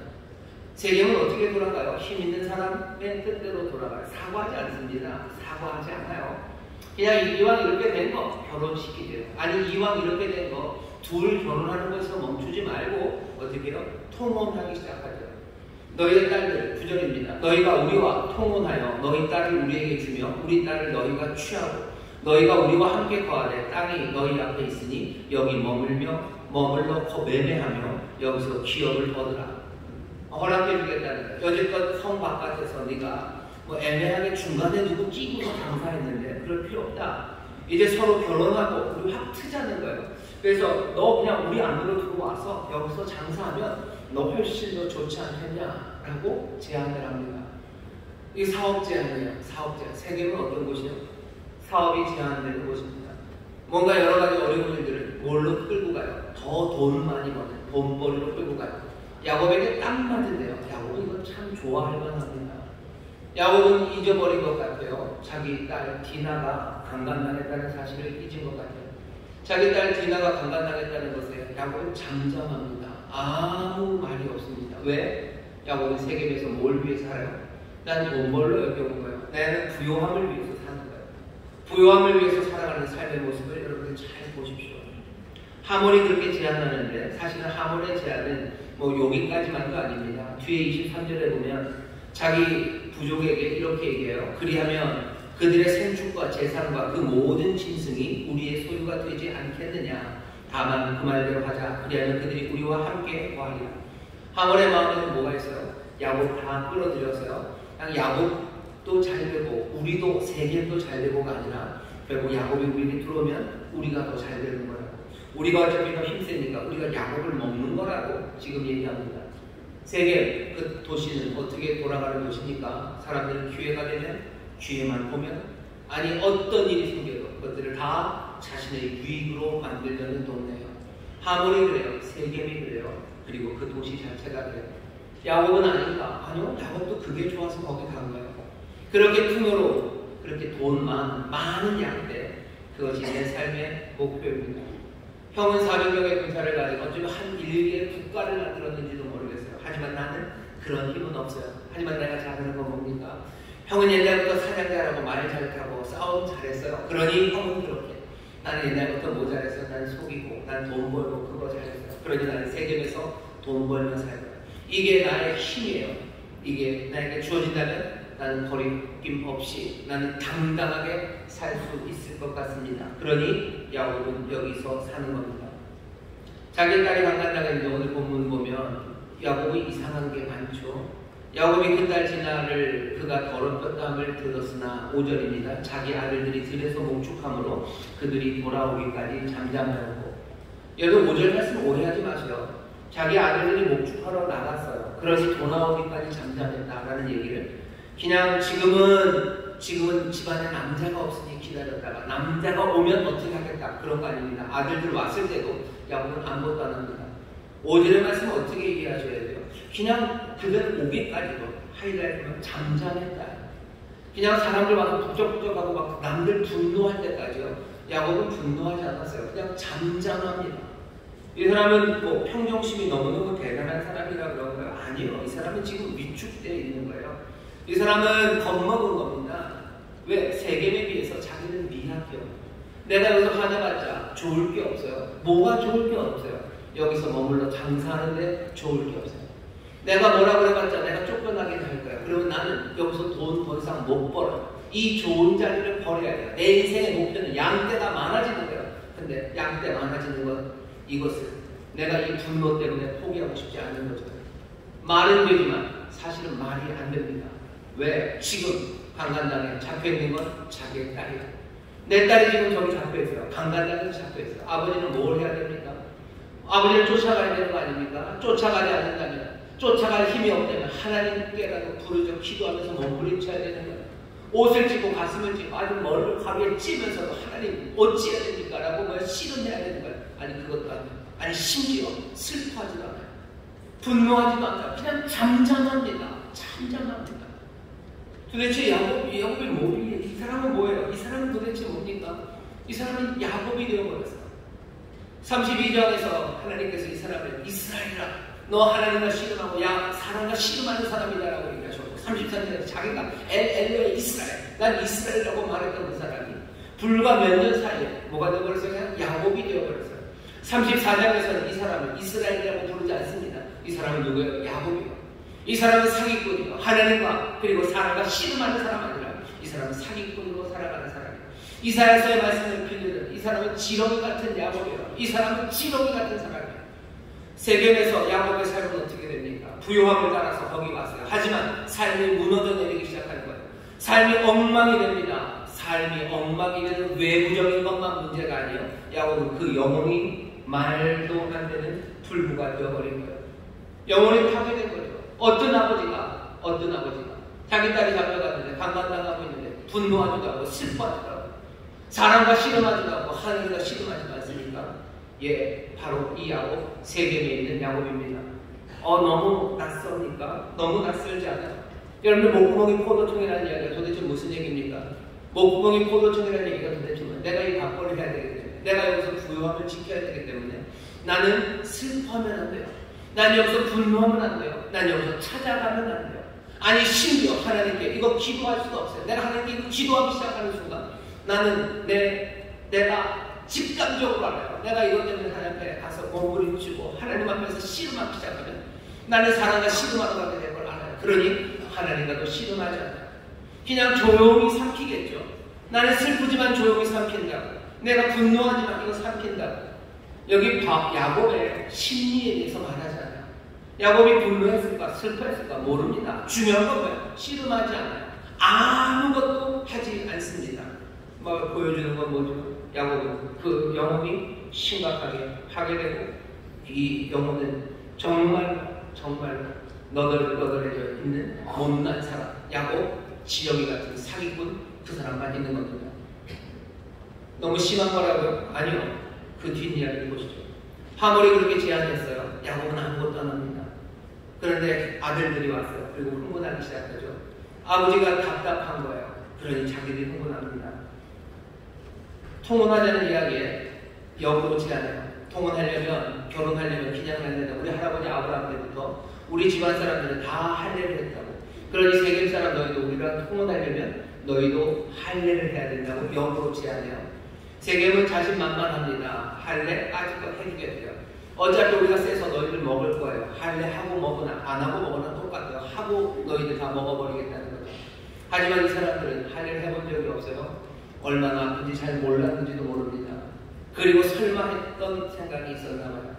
세겜은 어떻게 돌아가요? 힘 있는 사람의 뜻대로 돌아가요. 사과하지 않습니다. 사과하지 않아요. 그냥 이왕 이렇게 된 거 결혼시키세요. 아니 이왕 이렇게 된 거 둘 결혼하는 것에서 멈추지 말고 어떻게 해요? 통혼하기 시작하죠. 너희의 딸들, 9절입니다. 너희가 우리와 통혼하여 너희 딸을 우리에게 주며 우리 딸을 너희가 취하고 너희가 우리와 함께 거하되 땅이 너희 앞에 있으니 여기 머물러 매매하며 여기서 기업을 얻으라. 허락해 주겠다는 거예요. 여지껏 성 바깥에서 네가 애매하게 중간에 누구 끼고서 장사했는데 그럴 필요 없다. 이제 서로 결혼하고 우리 확 트자는 거예요. 그래서 너 그냥 우리 안으로 들어와서 여기서 장사하면 너 훨씬 더 좋지 않겠냐 라고 제안을 합니다. 이 사업 제안이에요. 사업 제안. 세겜은 어떤 곳이요? 사업이 제한되는 곳입니다. 뭔가 여러 가지 어려운 일들을 뭘로 끌고 가요? 더 돈 많이 버는 돈벌이로 끌고 가요. 야곱에게 딱 맞은데요. 야곱은 이거 참 좋아할 만합니다. 야곱은 잊어버린 것 같아요. 자기 딸 디나가 강간당했다는 사실을 잊은 것 같아요. 자기 딸 디나가 강간당했다는 것에 야곱은 잠잠합니다. 아무 말이 없습니다. 왜? 야곱은 세겜에서 뭘 위해 살아요? 난 돈 벌러 여기 온 거예요. 나는 부요함을 위해서 사는 거예요. 부요함을 위해서 살아가는 삶의 모습을 여러분들 잘 보십시오. 하몬이 그렇게 제안하는데 사실은 하몬의 제안은 여기까지만도 아닙니다. 뒤에 23절에 보면 자기 부족에게 이렇게 얘기해요. 그리하면 그들의 생축과 재산과 그 모든 짐승이 우리의 소유가 되지 않겠느냐. 다만 그 말대로 하자. 그리하면 그들이 우리와 함께 거하리라. 하몬의 마음에는 뭐가 있어요? 야곱 다 끌어들였어요. 그냥 야곱도 잘 되고 우리도 세겜도 잘 되고가 아니라 결국 야곱이 우리에게 들어오면 우리가 더 잘 되는 거예요. 우리가 어차피 더 힘세니까 우리가 야곱을 먹는 거라고 지금 얘기합니다. 세겜 그 도시는 어떻게 돌아가는 도시니까 사람들은 기회가 되면 기회만 보면 아니 어떤 일이 생겨도 그것들을 다 자신의 유익으로 만들려는 동네예요. 하몬이 그래요. 세겜이 그래요. 그리고 그 도시 자체가 그래요. 야곱은 아닌가? 아니요. 야곱도 그게 좋아서 거기 간 거예요. 그렇게 풍요로 그렇게 돈 많은 양떼 그것이 내 삶의 목표입니다. 형은 400명의 군사를 가지고 어쩌면 한 일개의 국가를 만들었는지도 모르겠어요. 하지만 나는 그런 힘은 없어요. 하지만 내가 잘하는 건 뭡니까? 형은 옛날부터 사냥자라고 말 잘 타고 싸움 잘했어요. 그러니 형은 그렇게. 나는 옛날부터 뭐 잘했어요? 난 속이고 난 돈 벌고 그거 잘했어요. 그러니 나는 세겜에서 돈 벌며 살 거예요. 이게 나의 힘이에요. 이게 나에게 주어진다면 나는 거리낌 없이 나는 당당하게 살 수 있을 것 같습니다. 그러니 야곱은 여기서 사는 겁니다. 자기 딸이 강간당했는데 오늘 본문 보면 야곱이 이상한 게 많죠. 야곱이 그 딸 디나를 그가 더럽혔다함을 들었으나 5절입니다. 자기 아들들이 들에서 목축함으로 그들이 돌아오기까지 잠잠하였고 여러분 5절 말씀 오해하지 마세요. 자기 아들들이 목축하러 나갔어요. 그러니 돌아오기까지 잠잠했다라는 얘기를 그냥 지금은 집안에 남자가 없으니 기다렸다가 남자가 오면 어떻게 하겠다 그런 거 아닙니다. 아들들 왔을 때도 야곱은 아무것도 안 합니다. 5절의 말씀은 어떻게 이해하셔야 돼요? 그냥 그들 오기까지도 하이라이트는 잠잠했다. 그냥 사람들 와서 북적북적하고 막 남들 분노할 때까지요. 야곱은 분노하지 않았어요. 그냥 잠잠합니다. 이 사람은 뭐 평정심이 너무너무 대단한 사람이라 그런 거예요? 아니요. 이 사람은 지금 위축되어 있는 거예요. 이 사람은 겁먹은 겁니다. 왜? 세겜에 비해서 자기는 미약해요. 내가 여기서 화내봤자 좋을 게 없어요. 뭐가 좋을 게 없어요. 여기서 머물러 장사하는데 좋을 게 없어요. 내가 뭐라 그래봤자 내가 쫓겨나긴 할 거야. 그러면 나는 여기서 돈 더 이상 못 벌어. 이 좋은 자리를 버려야 돼요. 내 인생의 목표는 양떼가 많아지는 거예요. 근데 양떼 많아지는 건 이것을 내가 이 분노 때문에 포기하고 싶지 않은 거죠. 말은 되지만 사실은 말이 안 됩니다. 왜? 지금 강간당에 잡혀있는 건 자기의 딸이에요. 내 딸이 지금 저기 잡혀있어요. 강간당에 잡혀있어요. 아버지는 뭘 해야 됩니까? 아버지를 쫓아가야 되는 거 아닙니까? 쫓아가지 않는다면, 쫓아갈 힘이 없다면 하나님께라도 부르짖어 기도하면서 몸부림쳐야 되는 거예요. 옷을 찢고 가슴을 찢고 아주 머리를 가위에 찌면서도 하나님 어찌해야 됩니까? 라고 뭘 씨름해야 되는 거예요. 아니 그것도 아니에요. 아니 심지어 슬퍼하지도 않아요. 분노하지도 않아요. 그냥 잠잠합니다. 잠잠합니다. 도대체 야곱이 뭐예요? 이 사람은 뭐예요? 이 사람은 도대체 뭡니까? 이 사람은 야곱이 되어버렸어요. 32장에서 하나님께서 이 사람을 이스라엘아 너 하나님과 씨름하고 사람과 씨름하는 사람이다 라고 얘기하셨고 33절에서 자기가 엘로의 이스라엘 난 이스라엘이라고 말했던 그 사람이 불과 몇 년 사이에 뭐가 되어버렸어요? 그냥 야곱이 되어버렸어요. 34장에서는 이 사람을 이스라엘이라고 부르지 않습니다. 이 사람은 누구예요? 야곱이에요. 이 사람은 사기꾼이에요. 하나님과 그리고 사람과 씨름하는 사람 아니라 이 사람은 사기꾼으로 살아가는 사람이에요. 이사야서의 말씀을 빌리는 이 사람은 지렁이 같은 야곱이에요. 이 사람은 지렁이 같은 사람이에요. 세겜에서 야곱의 삶은 어떻게 됩니까? 부요함을 따라서 거기 갔어요. 하지만 삶이 무너져 내리기 시작하는 거예요. 삶이 엉망이 됩니다. 삶이 엉망이 되는 외부적인 것만 문제가 아니에요. 야곱은 그 영혼이 말도 안 되는 불구가 되어버린 거예요. 영혼이 파괴된 거죠. 어떤 아버지가 자기 딸이 잡혀갔는데 강간당하고 있는데 분노하지도 않고 슬퍼하지도 않고 사람과 씨름하지도 않고 하나님과 씨름하지 않습니까? 예, 바로 이 야곱, 세겜에 있는 야곱입니다. 너무 낯섭니까? 너무 낯설지 않아요? 여러분들 목구멍이 포도청이라는 이야기가 도대체 무슨 얘기입니까? 목구멍이 포도청이라는 얘기가 도대체 뭐예요? 내가 이 밥벌이를 해야 되기 때문에, 내가 여기서 부유함을 지켜야 되기 때문에 나는 슬퍼하면 안 돼요. 난 여기서 분노하면 안 돼요. 난 여기서 찾아가면 안 돼요. 아니 심지어 하나님께 이거 기도할 수도 없어요. 내가 하나님께 이거 기도하기 시작하는 순간 나는 내가 직감적으로 알아요. 내가 이것 때문에 하나님 앞에 가서 몸부림치고 하나님 앞에서 씨름하기 시작하면 나는 사랑과 씨름하러 가게 될 걸 알아요. 그러니 하나님과도 씨름하지 않아요. 그냥 조용히 삼키겠죠. 나는 슬프지만 조용히 삼킨다고. 내가 분노하지만 이거 삼킨다고. 여기 야곱의 심리에 대해서 말하잖아요. 야곱이 분노했을까 슬퍼했을까 모릅니다. 중요한 건 뭐예요? 씨름하지 않아요. 아무것도 하지 않습니다. 뭐 보여주는 건 뭐죠? 야곱은 그 영혼이 심각하게 파괴되고 이 영혼은 정말 너덜너덜해져 있는 못난 사람, 야곱, 지렁이 같은 사기꾼, 그 사람만 있는 겁니다. 너무 심한 거라고요? 아니요. 그 뒷이야기를 보시죠. 하몰이 그렇게 제안했어요. 야곱은 아무것도 안 합니다. 그런데 아들들이 왔어요. 그리고 흥분하기 시작하죠. 아버지가 답답한 거예요. 그러니 자기들이 흥분합니다. 통혼하자는 이야기에 역으로 제안해요. 통혼하려면, 결혼하려면 그냥 해야 된다. 우리 할아버지 아브라함 때부터 우리 집안 사람들은 다 할례를 했다고. 그러니 세겜 사람 너희도 우리랑 통혼하려면 너희도 할례를 해야 된다고 역으로 제안해요. 세겜은 자신만만합니다. 할례 아직도 해주겠대요. 어차피 우리가 세서 너희들 먹을 거예요. 할례하고 먹으나 안 하고 먹으나 똑같아요. 하고 너희들 다 먹어버리겠다는 거죠. 하지만 이 사람들은 할례를 해본 적이 없어요. 얼마나 아픈지 잘 몰랐는지도 모릅니다. 그리고 설마 했던 생각이 있었나 봐요.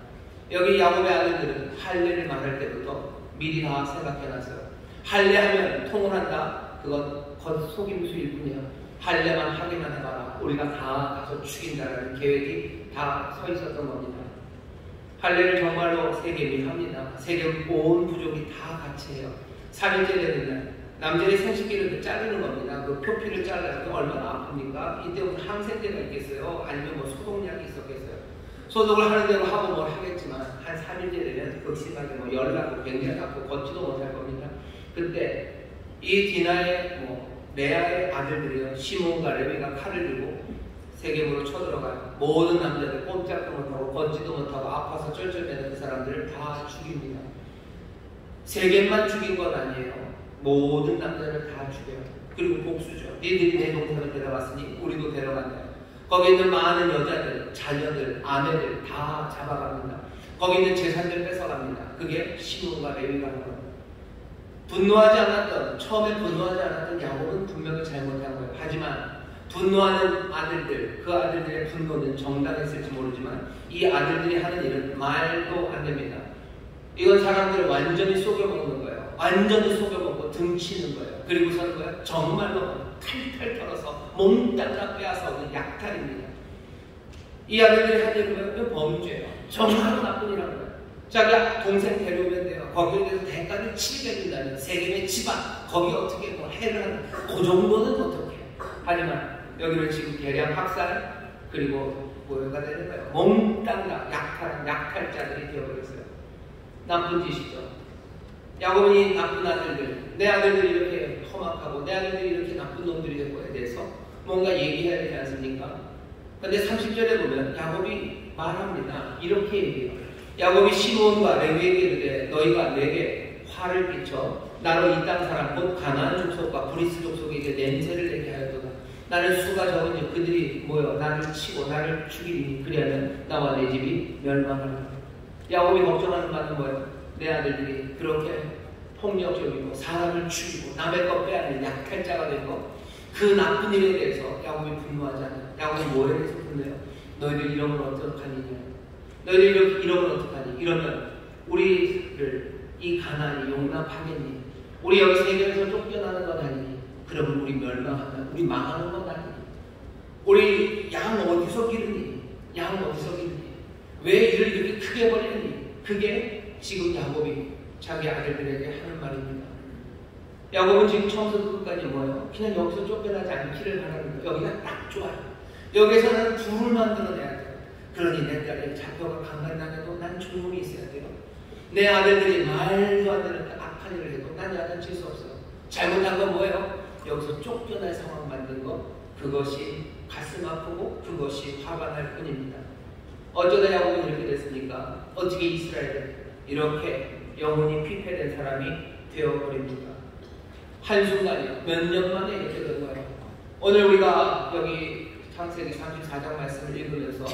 여기 야곱의 아들들은 할례를 말할 때부터 미리 다 생각해놨어요. 할례하면 통혼한다. 그건 겉속임수일 뿐이야. 할례만 하기만 해봐라. 우리가 다 가서 죽인다라는 계획이 다 서 있었던 겁니다. 할례를 정말로 세겜이 합니다. 세겜 온 부족이 다 같이 해요. 3일째 되는 날 남자의 생식기를 자르는 겁니다. 그 표피를 잘라서 얼마나 아픕니까? 이때 무슨 항생제가 있겠어요? 아니면 뭐 소독약이 있었겠어요? 소독을 하는 대로 하고 뭘 하겠지만 한 3일째 되면 극심하게 뭐 열나고 굉장하고 걷지도 못할 겁니다. 그때 이 디나의 레아의 아들들이요, 시몬과 레위가 칼을 들고 세겜으로 쳐들어가요. 모든 남자들 꼼짝도 못하고 걷지도 못하고 아파서 쩔쩔매는 그 사람들을 다 죽입니다. 세겜만 죽인 건 아니에요. 모든 남자를 다 죽여요. 그리고 복수죠. 니들이 내 동생을 데려갔으니 우리도 데려간다. 거기 있는 많은 여자들, 자녀들, 아내들 다 잡아갑니다. 거기 있는 재산들 뺏어갑니다. 그게 시몬과 레위가 하는 겁니다. 처음에 분노하지 않았던 야곱은 분명히 잘못한 거예요. 하지만 분노하는 아들들, 그 아들들의 분노는 정당했을지 모르지만 이 아들들이 하는 일은 말도 안 됩니다. 이건 사람들을 완전히 속여먹는 거예요. 완전히 속여먹고 등치는 거예요. 그리고서는 거예요. 정말로 탈탈 털어서 몽땅 다 빼앗아오는 약탈입니다. 이 아들들이 한 일은 뭐예요? 이건 범죄예요. 정말로 나쁜 일한 거예요. 자기 동생 데려오면 돼요. 거기에 대해서 대가를 치르게 된다면 세겜의 집안, 거기 어떻게 뭐 해를 하는 그 정도는 어떻게 해요. 하지만 여기는 지금 대량 학살, 그리고 뭐가 되는 거예요. 몽땅 다 약탈자들이 되어버렸어요. 나쁜 짓이죠. 야곱이 나쁜 아들들, 내 아들들이 이렇게 험악하고 내 아들들이 이렇게 나쁜 놈들이 된 거에 대해서 뭔가 얘기해야 되지 않습니까? 근데 30절에 보면 야곱이 말합니다. 이렇게 얘기해요. 야곱이 시몬과 레위에게 이르되 너희가 내게 화를 끼쳐 나로 이 땅 사람 곧 가나안 족속과 브리스 족속에 이제 냄새를 내게 하였도다. 나는 수가 적은지 그들이 모여 나를 치고 나를 죽이니 그리하면 나와 내 집이 멸망하리라. 야곱이 걱정하는 바는 뭐예요? 내 아들들이 그렇게 폭력적이고 사람을 죽이고 남의 것 빼앗는 약탈자가 된 것, 그 나쁜 일에 대해서 야곱이 분노하지 않아요. 야곱이 뭐에 대해서 분노해요? 너희들 이러면 어떡하니? 너희들 이러면 어떡하니? 이러면 우리를 이 가나안이 용납하겠니? 우리 여기 세계에서 쫓겨나는 건 아니니? 그러면 우리 멸망한다. 우리 망하는 건 아니니? 우리 양 어디서 기르니? 양 어디서 기르니? 왜 이를 이렇게 크게 벌이니? 그게 지금 야곱이 자기 아들들에게 하는 말입니다. 야곱은 지금 처음부터 끝까지 뭐예요? 그냥 여기서 쫓겨나지 않기를 바라는 거예요. 여기가 딱 좋아요. 여기서 나는 둘을 만들어내야 돼요. 그러니 내 딸이 잡혀가 강간당해도 난 조용히 있어야 돼요. 내 아들들이 말도 안 되는 악한 일을 해도 난 야단칠 수 없어요. 잘못한 건 뭐예요? 여기서 쫓겨날 상황 만든 것, 그것이 가슴 아프고 그것이 화가 날 뿐입니다. 어쩌다 야곱은 이렇게 됐습니까? 어떻게 이스라엘은 이렇게 영혼이 피폐된 사람이 되어버립니까? 한순간이요. 몇 년 만에 이렇게 된 거예요. 오늘 우리가 여기 창세기 34장 말씀을 읽으면서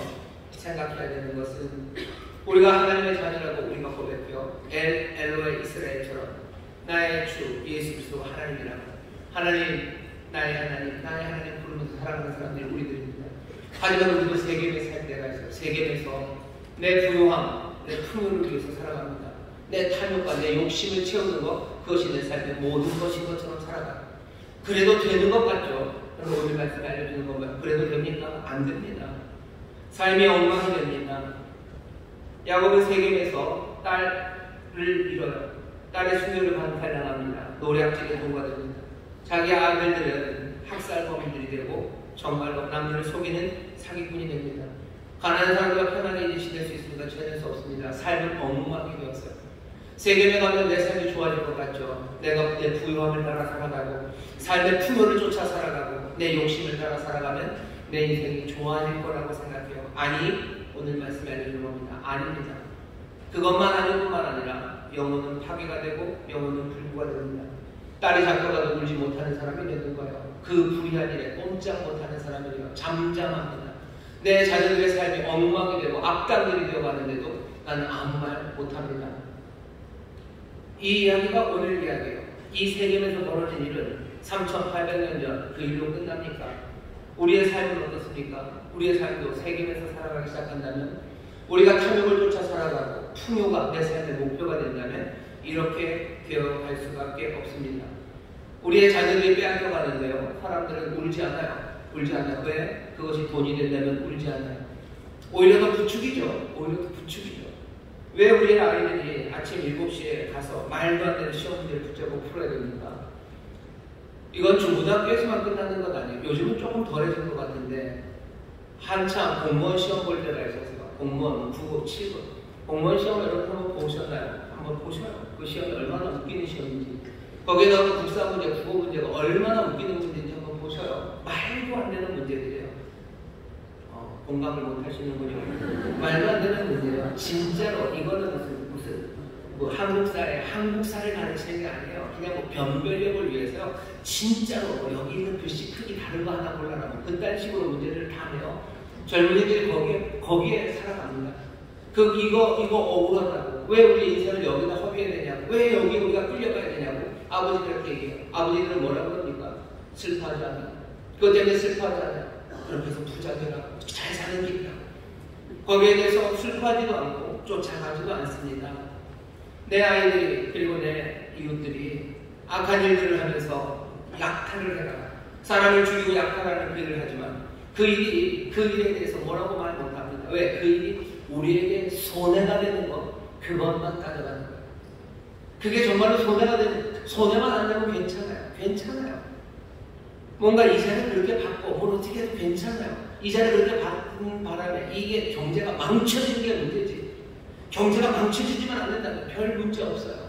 생각해야 되는 것은 우리가 하나님의 자녀라고 우리가 고백해요. 엘로의 이스라엘처럼 나의 주 예수 그리스도 하나님이라고. 하나님, 나의 하나님 부르면서 살아가는 사람들이 우리들입니다. 하지만 우리도 세겜에 살 때가 있어요. 세겜에서 내 부요함, 내 풍요를 위해서 살아갑니다. 내 탐욕과 내 욕심을 채우는 것, 그것이 내 삶의 모든 것인 것처럼 살아가요. 그래도 되는 것 같죠? 오늘 말씀에 알려주는 것만 그래도 됩니까? 안 됩니다. 삶이 엉망이 됩니다. 야곱은 세겜에서 딸을 잃어요. 딸의 수녀를 반탈당합니다. 노략질에 동거됩니다. 자기 아들들은 학살범인들이 되고 정말로 남들을 속이는 사기꾼이 됩니다. 가난한 사람들과 편하게 이제 지낼 수 있습니까? 지낼 수 없습니다. 삶은 엉망이 되었어요. 세겜에 가면 내 삶이 좋아질 것 같죠. 내가 내 부유함을 따라 살아가고 삶의 풍요를 쫓아 살아가고 내 욕심을 따라 살아가면 내 인생이 좋아질 거라고 생각해요. 아니, 오늘 말씀에 알려주는 겁니다. 아닙니다. 그것만 아닐 뿐만 아니라 영혼은 파괴가 되고 영혼은 불구가 됩니다. 딸이 잡혀가도 울지 못하는 사람이 되는 거예요. 그 불의한 일에 꼼짝 못하는 사람이 되어 잠잠합니다. 내 자녀들의 삶이 엉망이 되고 악당들이 되어가는데도 나는 아무 말 못합니다. 이 이야기가 오늘 이야기예요. 이 세겜에서 벌어진 일은 3800년 전 그 일로 끝납니까? 우리의 삶은 어떻습니까? 우리의 삶도 세겜에서 살아가기 시작한다면, 우리가 탐욕을 쫓아 살아가고 풍요가 내 삶의 목표가 된다면 이렇게 되어갈 수밖에 없습니다. 우리의 자녀들이 빼앗겨가는데요, 사람들은 울지 않아요. 울지 않아요. 왜? 그것이 돈이 된다면 울지 않아요. 오히려 더 부추기죠. 오히려 더 부추기죠. 왜 우리의 아이들이 아침 7시에 가서 말도 안 되는 시험 문제를 붙잡고 풀어야 됩니까? 이건 중고등학교에서만 끝나는 건 아니에요. 요즘은 조금 덜해진 것 같은데 한참 공무원 시험 볼 때가 있어서 공무원 9급, 7급 공무원 시험 여러분 한번 보셨나요? 한번 보셔요. 그 시험이 얼마나 웃기는 시험인지, 거기에 나오는 국사 문제, 국어 문제가 얼마나 웃기는 문제인지 한번 보셔요. 말도 안 되는 문제들이에요. 공감을 못 하시는군요. 말도 안 되는 문제예요. 진짜로 이거는 무슨 뭐 한국사를 가르치는 게 아니에요. 그냥 뭐 변별력을 위해서요. 진짜로 뭐 여기 있는 글씨 크기 다른 거 하나 골라라고 그딴 식으로 문제를 다 내요. 젊은이들이 거기에 살아갑니다. 이거 억울하다고. 왜 우리 인생을 여기다 허비해야 되냐고. 왜 여기 우리가 끌려가야 되냐고. 아버지들한테 얘기해요. 아버지들은 뭐라고 그럽니까? 슬퍼하지 않아요. 그것 때문에 슬퍼하지 않아요. 그렇게 해서 부자 되라고, 잘 사는 길이라고. 거기에 대해서 슬퍼하지도 않고 쫓아가지도 않습니다. 내 아이들이 그리고 내 이웃들이 악한 일들을 하면서 약탈을 해라, 사람을 죽이고 약탈하는 그 일을 하지만 그 일에 대해서 뭐라고 말 못합니다. 왜? 그 일이 우리에게 손해가 되는 것, 그것만 따져가는 거예요. 그게 정말로 손해만 안 되면 괜찮아요. 뭔가 이자를 그렇게 받고 뭘 어떻게 해도 괜찮아요. 이자를 그렇게 받는 바람에 이게 경제가 망쳐지는 게 문제지. 경제가 망쳐지지만 않는다면 별 문제 없어요.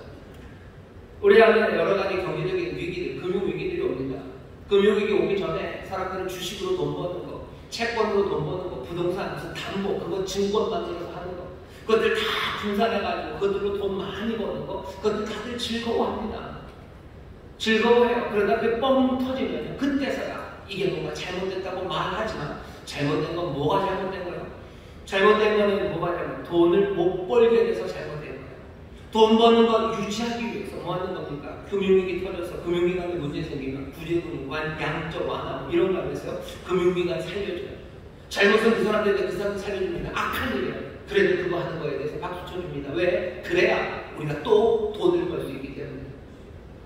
우리 안에 여러 가지 경제적인 위기들, 금융위기들이 옵니다. 금융위기 오기 전에 사람들은 주식으로 돈 버는 거, 채권으로 돈 버는 거, 부동산, 무슨 담보, 그거 증권 만들어서 하는 거, 그것들 다 분산해가지고 그것들로 돈 많이 버는 거, 그것들 다들 즐거워합니다. 즐거워해요. 그러다 그게 뻥 터지면 그때서야 이게 뭔가 잘못됐다고 말하지만 잘못된 건 뭐가 잘못된 거예요? 잘못된 거는 뭐가 잘못된 거예요? 돈을 못 벌게 돼서 잘못된 거예요. 돈 버는 거 유지하기 위해서 뭐 하는 겁니까? 금융위기 터져서 금융기관에 문제 생기면 구제금, 양적 완화 이런 거 하면서 금융기관 살려줘요. 잘못은 그 사람들인데 그 사람들 살려줍니다. 악한 일이에요. 그래도 그거 하는 거에 대해서 박수 쳐줍니다. 왜? 그래야 우리가 또 돈을 벌 수 있기 때문에.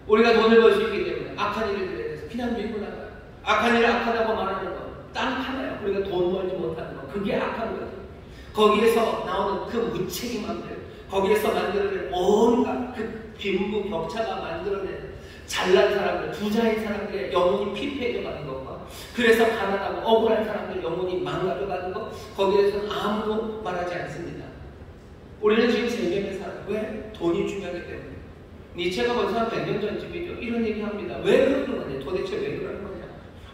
우리가 돈을 벌 수 있기 때문에 악한 일들에 대해서 그냥 밀고 나가요. 악한 일을 악하다고 말하는 건 딱 하나요. 우리가 돈 벌지 못하는 거. 그게 악한 거예요. 거기에서 나오는 그 무책임함들, 거기에서 만들어낸 온갖 그 빈부격차가 만들어낸 잘난 사람들, 부자인 사람들의 영혼이 피폐해져 가는 것과 그래서 가난하고 억울한 사람들 영혼이 망가져 가는 것, 거기에 대해서는 아무도 말하지 않습니다. 우리는 지금 세계에 살아요. 왜? 돈이 중요하기 때문에. 니체가 벌써 한 100년 전쯤이죠. 이런 얘기합니다. 왜 그러는 거냐? 도대체 왜 그러는 거냐?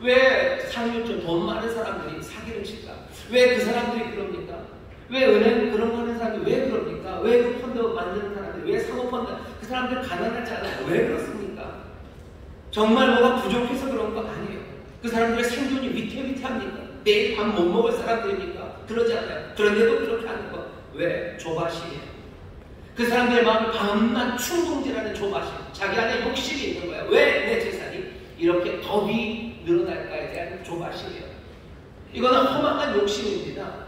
왜 상류층 돈 많은 사람들이 사기를 칠까? 왜 그 사람들이 그럽니까? 왜 은행 그런 거 하는 사람들이 왜 그럽니까? 왜 그 펀드 만드는 사람들이, 왜 사모펀드, 그 사람들 가난하지 않아요? 왜 그렇습니까? 정말 뭐가 부족해서 그런 거 아니에요. 그 사람들의 생존이 위태위태합니까? 내일 밥 못 먹을 사람들입니까? 그러지 않아요. 그런데도 그렇게 하는 거. 왜? 조바심이에요. 그 사람들의 마음을 밤낮 충동질하는 조바심. 자기 안에 욕심이 있는 거예요. 왜 내 재산이 이렇게 더디 늘어날까에 대한 조바심이에요. 이거는 허망한 욕심입니다.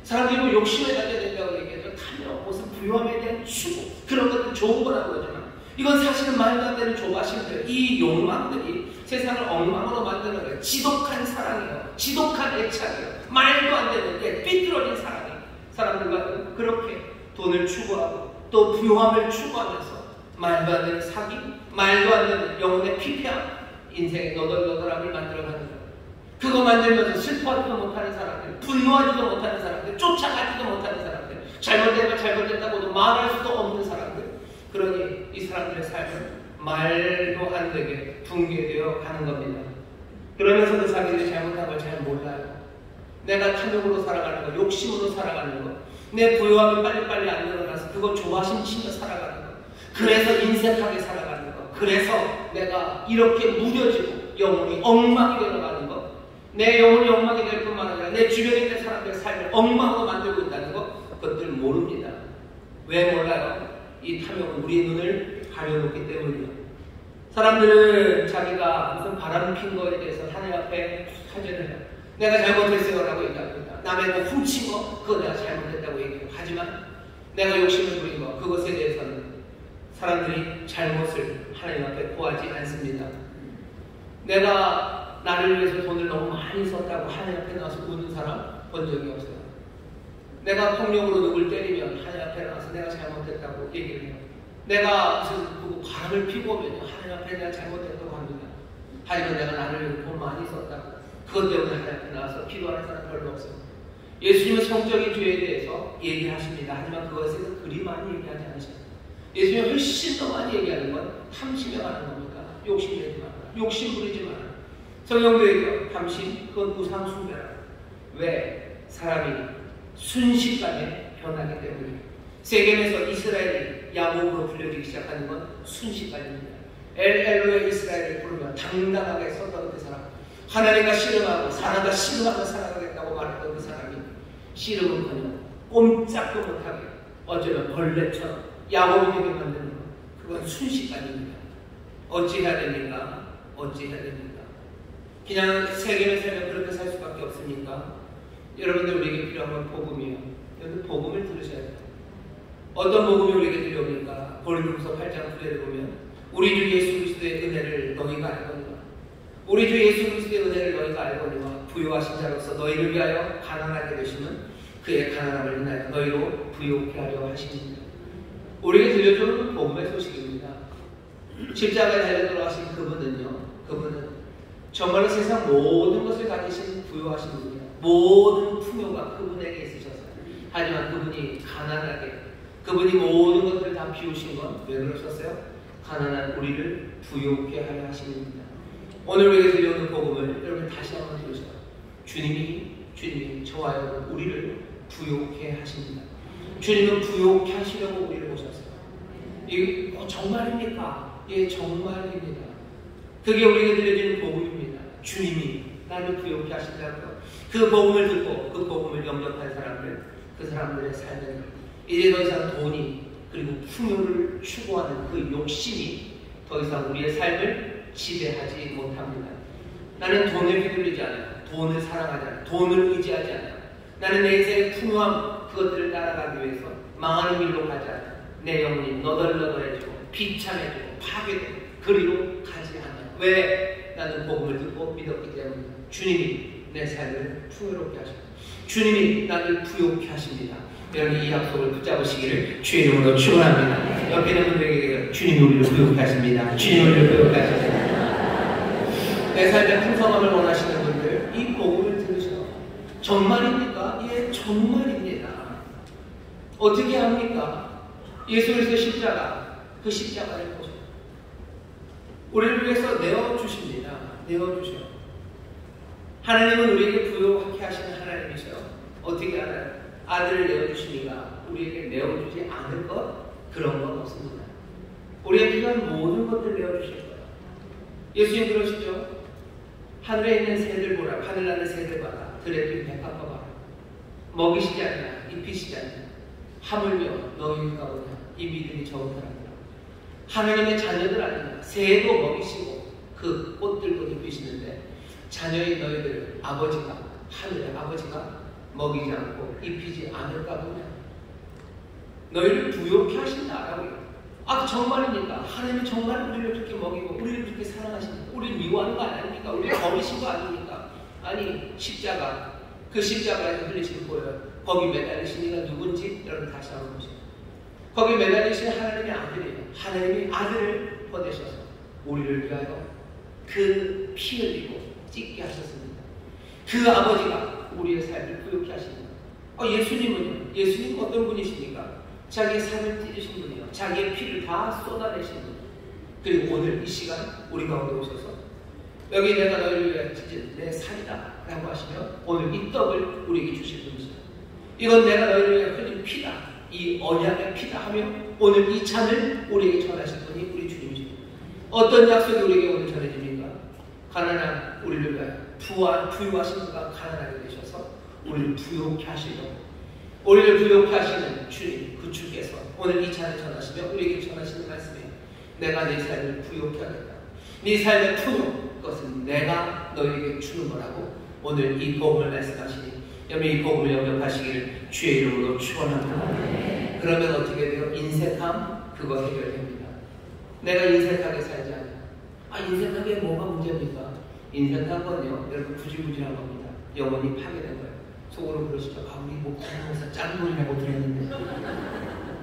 사람들이 욕심을 가져야 된다고 얘기하죠. 탐욕, 무슨 부유함에 대한 추구, 그런 것들 좋은 거라고 하지만 이건 사실은 말도 안 되는 조바심들, 이 욕망들이 세상을 엉망으로 만드는 거예요. 지독한 사랑이에요. 지독한 애착이에요. 말도 안 되는데 삐뚤어진 사랑이에요. 사람들과 그렇게 돈을 추구하고 또 부유함을 추구하면서 말도 안 되는 사기, 말도 안 되는 영혼의 피폐함, 인생의 너덜너덜함을 만들어가는 거예요. 그거 만들면서 슬퍼하지도 못하는 사람들, 분노하지도 못하는 사람들, 쫓아가지도 못하는 사람들, 잘못되면 잘못됐다고도 말할 수도 없는 사람들, 그러니 이 사람들의 삶은 말도 안 되게 붕괴되어 가는 겁니다. 그러면서도 자기들이 잘못한 걸 잘 몰라요. 내가 탐욕으로 살아가는 거, 욕심으로 살아가는 거, 내 부유함이 빨리빨리 안 늘어나서 그거 조바심 치며 살아가는 거, 그래서 인색하게 살아가는 거, 그래서 내가 이렇게 무뎌지고 영혼이 엉망이 되어가는 거, 내 영혼이 엉망이 될 뿐만 아니라 내 주변에 있는 사람들의 삶을 엉망으로 만들고 있다는 거, 그것들 모릅니다. 왜 몰라요? 이 탐욕은 우리의 눈을 가려놓기 때문이에요. 사람들은 자기가 무슨 바람 핀 거에 대해서 하나님 앞에 하전을 해요. 내가 잘못했어요 라고 얘기합니다. 남의 뭐 훔친 거, 그거 내가 잘못했다고 얘기해요. 하지만 내가 욕심을 부린 거, 그것에 대해서는 사람들이 잘못을 하나님 앞에 고하지 않습니다. 내가 나를 위해서 돈을 너무 많이 썼다고 하나님 앞에 나와서 우는 사람 본 적이 없어요. 내가 폭력으로 누굴 때리면 하나님 앞에 나와서 내가 잘못했다고 얘기를 해요. 내가 무슨 누구 바람을 피고 오면요, 하나님 앞에 내가 잘못했다고 합니다. 하지만 내가 나를 위해서 돈 많이 썼다고, 그것 때문에 하나님 앞에 나와서 기도하는 사람 별로 없어요. 예수님은 성적인 죄에 대해서 얘기하십니다. 하지만 그것에 대해서 그리 많이 얘기하지 않으셔요. 예수님은 훨씬 더 많이 얘기하는 건 탐심에 관한 겁니다. 욕심내지 마라, 욕심 부리지 마라. 성경도 얘기해요. 탐심, 그건 우상 숭배라. 왜? 사람이 순식간에 변하기 때문에. 세겜에서 이스라엘이 야곱으로 불려지기 시작하는 건 순식간입니다. 엘로의 이스라엘을 부르면 당당하게 섰던 그 사람, 하나님과 씨름하고 사람과 씨름하며 살아가겠다고 말했던 그 사람이 씨름은커녕 꼼짝도 못하게 어쩌면 벌레처럼 야곱이 되게 만드는 것, 그건 순식간입니다. 어찌해야 됩니까? 어찌해야 됩니까? 그냥 세겜에 살면 그렇게 살 수밖에 없습니까? 여러분들, 우리에게 필요한 건 복음이에요. 여러분, 복음을 들으셔야 돼요. 어떤 복음이 우리에게 들려옵니까? 고린도후서 8장 9절에 보면 우리 주 예수 그리스도의 은혜를 너희가 알거니와, 우리 주 예수 그리스도의 은혜를 너희가 알거니와 부유하신 자로서 너희를 위하여 가난하게 되시면 그의 가난함을 인하여 너희로 부유케 하려 하십니다. 우리에게 들려주는 복음의 소식입니다. 십자가에 달려 돌아가신 그분은요, 그분은 정말로 세상 모든 것을 가지신 부유하신 분이에요. 모든 풍요가 그분에게 있으셔서요. 하지만 그분이 가난하게, 그분이 모든 것들을 다 비우신 건 왜 그러셨어요? 가난한 우리를 부유케 하려 하십니다. 오늘 우리에게 들려오는 복음을 여러분 다시 한번 들으셔요. 주님이 저와 우리를 부유케 하십니다. 주님은 부유케 하시려고 우리를 모셨어요. 이게 정말입니까? 예, 정말입니다. 그게 우리에게 들려지는 복음입니다. 주님이 나를 부유케 하신다고요. 그 복음을 듣고 그 복음을 영접한 사람들, 그 사람들의 삶은 이제 더 이상 돈이, 그리고 풍요를 추구하는 그 욕심이 더 이상 우리의 삶을 지배하지 못합니다. 나는 돈을 휘둘리지 않아요. 돈을 사랑하지 않아요. 돈을 의지하지 않아요. 나는 내 인생의 풍요함, 그것들을 따라가기 위해서 망하는 길로 가지 않아요. 내 영혼이 너덜너덜해지고 비참해지고 파괴되고 그리로 가지 않아요. 왜? 나는 복음을 듣고 믿었기 때문에. 주님이 내 삶을 풍요롭게 하십니다. 주님이 나를 부유케 하십니다. 여러분 이 약속을 붙잡으시기를 주의 이름으로 축원합니다. 옆에 있는 분들에게 주님 우리를 부욕해 하십니다. 주님 우리를 부욕해 하십니다. 내 삶의 풍성함을 원하시는 분들 이 복음을 들으셔. 정말입니까? 예, 정말입니다. 어떻게 합니까? 예수 그리스도의 십자가, 그 십자가를 보셔. 우리를 위해서 내어주십니다. 내어주셔. 하나님은 우리에게 부요하게 하시는 하나님이셔. 어떻게 알아요? 아들을 내어주시니까 우리에게 내어주지 않을 것 그런 건 없습니다. 우리에게 필요한 모든 것들을 내어주실 거예요. 예수님 그러시죠? 하늘에 있는 새들 보라. 하늘 나는 새들 봐라. 들에 뛴 백합화 봐라. 먹이시지 않냐? 입히시지 않냐? 하물며 너희가 오냐? 이 믿음이 적은 사람이라. 하나님의 자녀들 아니냐? 새도 먹이시고 그 꽃들도 입히시는데 자녀인 너희들 아버지가 하늘의 아버지가 먹이지 않고 입히지 않을까 보냐? 너희를 부욕해 하신다라고요. 아 정말입니까? 하나님이 정말 우리를 그렇게 먹이고 우리를 그렇게 사랑하십니까? 우리를 미워하는 거 아닙니까? 우리를 버리신 거 아닙니까? 아니 십자가, 그 십자가에서 흘리신 보여요. 거기 매달리신 이가 누군지 여러분 다시 한번 보세요. 거기 매달리신 하나님의 아들이에요. 하나님이 아들을 보내셔서 우리를 위하여 그 피 흘리고 찢게 하셨습니다. 그 아버지가 우리의 삶을 부욕해 하십니다. 예수님은요? 예수님 어떤 분이십니까? 자기의 삶을 찢으신 분이요. 자기의 피를 다 쏟아내신 분. 그리고 오늘 이 시간 우리 가운데 오셔서 여기 내가 너희를 위해 찢은 내 살이다 라고 하시며 오늘 이 떡을 우리에게 주실 분이시다. 이건 내가 너희를 위해 흘린 피다. 이 언약의 피다 하며 오늘 이 잔을 우리에게 전하실 분이 우리 주님이십니다. 어떤 약속이 우리에게 오늘 전해집니까? 가난한 우리를 위하여 부유하신 분과 가난하게 되셔서 우리를 부욕해 하시려고 우리를 부욕해 하시는 주님, 그 주께서 오늘 이 잔을 전하시며 우리에게 전하시는 말씀이에요. 내가 네 삶을 부욕해 하겠다. 네 삶의 풍요, 그것은 내가 너에게 주는 거라고 오늘 이 복음을 말씀하시니 여러분 이 복음을 영접하시기를 주의 이름으로 축원합니다. 그러면 어떻게 돼요? 인색함 그거 해결됩니다. 내가 인색하게 살지 않아요. 인색하게 뭐가 문제입니까? 인색한 건요 여러분 구질구질한 겁니다. 영혼이 파괴된 거예요. 속으로 그러시죠. 우리 목사님께서 짠 돈이라고 들었는데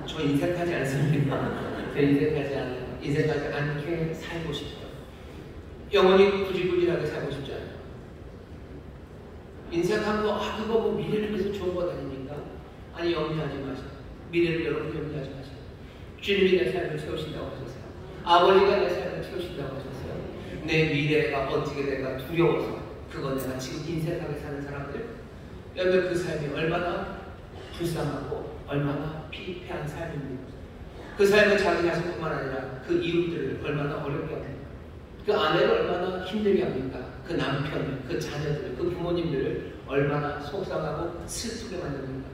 저 인색하지 않습니까? 저 인색하지 않아요. 인색하지 않게 살고 싶어요. 영혼이 구질구질하게 살고 싶지 않아요. 인색한 거, 그거 뭐 미래를 위해서 좋은 것 아닙니까? 아니, 염려하지 마세요. 미래를 여러분 염려하지 마세요. 주님이 내 삶을 채우신다고 하셨어요. 아버지가 내 삶을 채우신다고 하셨어요. 내 미래가 어떻게 될까 두려워서 그거 내가 지금 인색하게 사는 사람들 여러분 그 삶이 얼마나 불쌍하고 얼마나 피폐한 삶입니다. 그 삶은 자기 자신뿐만 아니라 그 이웃들을 얼마나 어렵게 합니까? 그 아내를 얼마나 힘들게 합니까? 그 남편을, 그 자녀들을, 그 부모님들을 얼마나 속상하고 슬프게 만듭니까?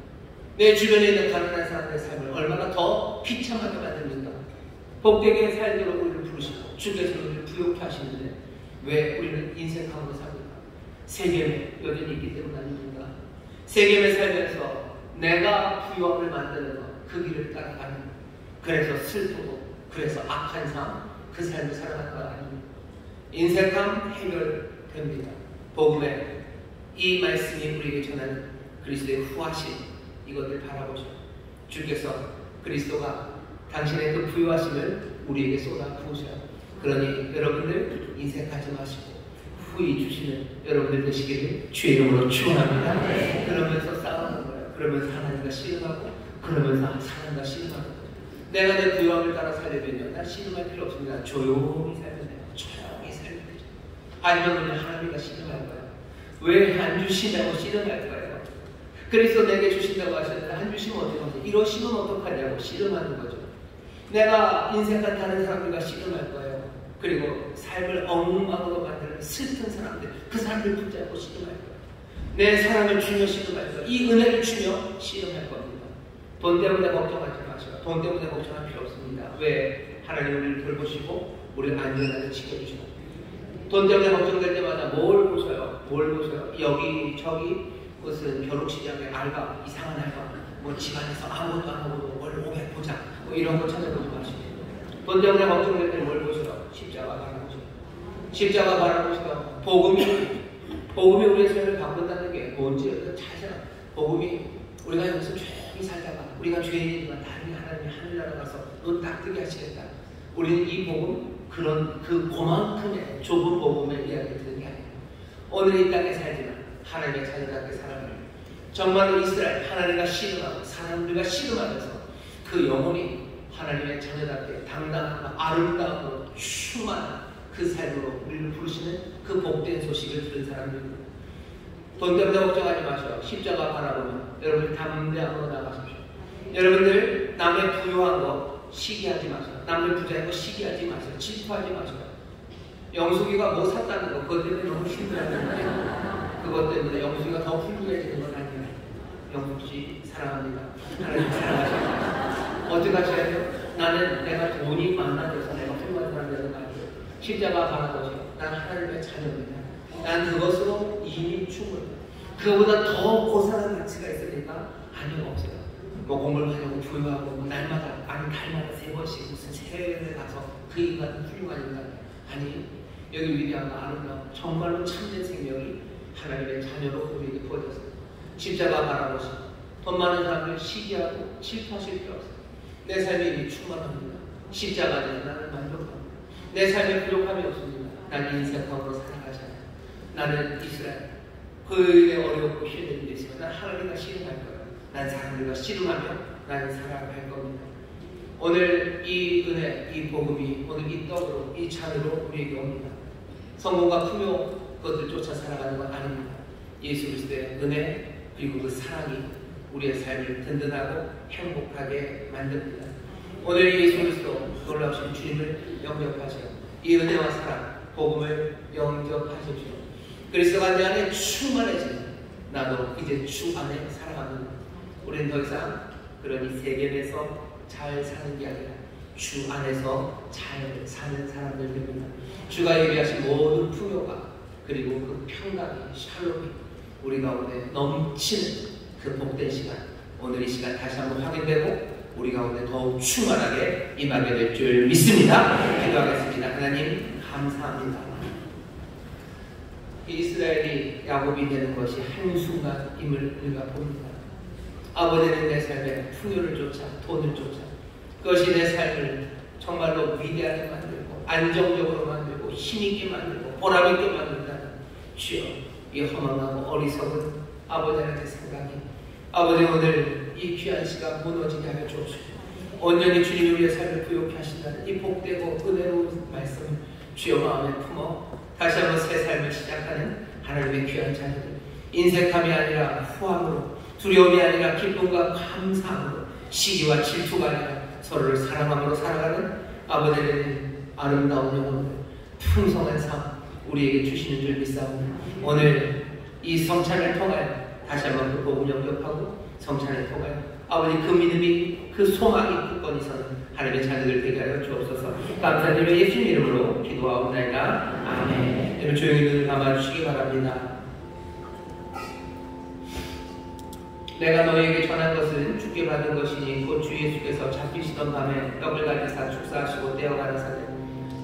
내 주변에 있는 가난한 사람들의 삶을 얼마나 더 비참하게 만듭니까? 복되게 살도록 우리를 부르시고 주께서 우리를 부욕해 하시는데 왜 우리는 인색함으로 삽니까? 세겜에 여전히 있기 때문 아닙니까? 세겜에 살면서 내가 부유함을 만드는 것, 그 길을 따라가는 그래서 슬프고 그래서 악한 삶, 그 삶을 살아가는 것 아닙니까? 인색함 해결됩니다. 복음에 이 말씀이 우리에게 전하는 그리스도의 후하심 이것을 바라보죠. 주께서 그리스도가 당신의 그 부유하심을 우리에게 쏟아 부으셔요. 그러니 여러분들 인색하지 마시고 후히 주시는 여러분들 되시기를 주의 이름으로 축원합니다. 그러면서 싸우는 거예요. 그러면서 하나님과 씨름하고 그러면서 사람과 씨름하는 거예요. 내가 내 부유함을 따라 살려면요. 난 씨름할 필요 없습니다. 조용히 살면 돼요. 조용히 살면 되죠. 아니면 그냥 하나님과 씨름할 거예요. 왜 안 주신다고 씨름할 거예요? 그리스도 내게 주신다고 하셨는데 안 주시면 어떡하죠? 이러시면 어떡하냐고 씨름하는 거죠. 내가 인색한 다른 사람들과 씨름할 거예요. 그리고 삶을 엉망으로 만드는 슬픈 사람들, 그 사람들 붙잡고 씨름할 거예요. 내 사랑을 주며 씨름할 거예요. 이 은혜를 주며 씨름할 겁니다. 돈 때문에 걱정하지 마세요. 돈 때문에 걱정할 필요 없습니다. 왜? 하나님 우리를 돌보시고 우리를 안전하게 지켜주시고 돈 때문에 걱정될 때마다 뭘 보셔요? 뭘 보셔요? 여기 저기 무슨 벼룩시장에 알바, 이상한 알바, 뭐 집안에서 아무것도 안 하고 뭘 500 보자 뭐 이런 거 찾아보지 마시고 돈 때문에 걱정될 때는 뭘 보셔요? 십자가 바라보시고 십자가 바라보시고 복음이 우리의 삶을 바꾼다는 게 뭔지 잘 생각. 복음이 우리가 여기서 어떻게 살다가 우리가 죄인이지만 나중에 하나님이 하늘나라 가서 눈 딱 뜨게 하시겠다. 우리는 이 복음 그런 그만큼의 좁은 복음을 이야기 듣는 게 아니에요. 오늘 이 땅에 살지만 하나님의 자녀답게 살아가는 정말로 이스라엘 하나님과 씨름하고 사람들과 씨름하면서 그 영혼이 하나님의 자녀답게 당당하고 아름다움으로 충만한 그 삶으로 우리를 부르시는 그 복된 소식을 들은 사람들입니다. 돈 때문에 걱정하지 마시고 십자가 바라보면 여러분 담대함으로 나가십시오. 여러분들 남의 부유한 거 시기하지 마세요. 남의 부자인 거 시기하지 마세요. 질투하지 마세요. 영숙이가 뭐 샀다는 거 그것 때문에 너무 힘들었는데 그것 때문에 영숙이가 더 훌륭해지는 건 아니에요. 영숙씨 사랑합니다. 하나님 사랑하십니다. 어떻게 하셔야 돼요? 나는 내가 돈이 많아져서 내가 훌륭한 사람이 되는 거 아니에요. 십자가 바라보세요. 난 하나님의 자녀입니다. 난 그것으로 이미 충분해요. 그거보다 더 고상한 가치가 있으니까 아니요 없어요. 뭐 공부를 하려고 부유하고 뭐 날마다 아니 달마다 3번씩 무슨 세례를 가서 그 인간은 훌륭한 인간이에요. 아니 여기 위대함과 아름다움 정말로 참된 생명이 하나님의 자녀로 우리에게 부어졌어요. 십자가 바라보시고 돈 많은 사람들 시기하고 질투하실 필요 없어요. 내 삶이 이미 충만합니다. 십자가 안에서 나는 만족합니다. 내 삶에 부족함이 없습니다. 난 인생함으로 살아가잖아요. 나는 이스라엘 그의 어렵고 힘든 일이 있으면 난 하나님과 씨름할 거예요. 난 사람들과 씨름하며 나는 살아갈 겁니다. 오늘 이 은혜, 이 복음이 오늘 이 떡으로 이 잔으로 우리에게 옵니다. 성공과 풍요 그것을 쫓아 살아가는 건 아닙니다. 예수 그리스도의 은혜 그리고 그 사랑이 우리의 삶을 든든하고 행복하게 만듭니다. 오늘 예수 그리스도 놀라우신 주님을 영접하세요. 이 은혜와 사랑, 복음을 영접하십시오. 그리스도가 내 안에 충만해지면 나도 이제 주 안에 살아갑니다. 우리는 더 이상 그런 이 세계에서 잘 사는 게 아니라 주 안에서 잘 사는 사람들 됩니다. 주가 예비하신 모든 풍요가 그리고 그 평강이 샬롬이 우리 가운데 넘치는 그 복된 시간 오늘 이 시간 다시 한번 확인되고 우리 가운데 더욱 충만하게 임하게 될 줄 믿습니다. 기도하겠습니다. 하나님 감사합니다. 이스라엘이 야곱이 되는 것이 한순간임을 우리가 봅니다. 아버지는 내 삶에 풍요를 쫓아 돈을 쫓아 그것이 내 삶을 정말로 위대하게 만들고 안정적으로 만들고 힘있게 만들고 보람있게 만든다는 주여 이 허망하고 어리석은 아버지의 생각이 아버지 오늘 이 귀한 시간 무너지게 하여 주옵소서. 온전히 주님이 우리의 삶을 부욕케 하신다는 이 복되고 은혜로운 말씀 주여 마음에 품어 다시 한번 새 삶을 시작하는 하나님의 귀한 자녀들 인색함이 아니라 후함으로 두려움이 아니라 기쁨과 감사함으로 시기와 질투가 아니라 서로를 사랑함으로 살아가는 아버지의 아름다운 영혼들 풍성한 삶 우리에게 주시는 줄 믿사옵니다. 오늘 이 성찬을 통하여 다시 한번 그 복음 영접하고 성찬을 통하여 아버지 그 믿음이 그 소망이 굳건히 서는 하나님의 자녀들 되게 하여 주옵소서. 감사드리며 예수님 이름으로 기도하옵나이다. 아멘. 여러분 조용히 눈을 감아주시기 바랍니다. 내가 너에게 전한 것은 주께 받은 것이니 곧 주 예수께서 잡히시던 밤에 떡을 가지사 축사하시고 떼어가라사대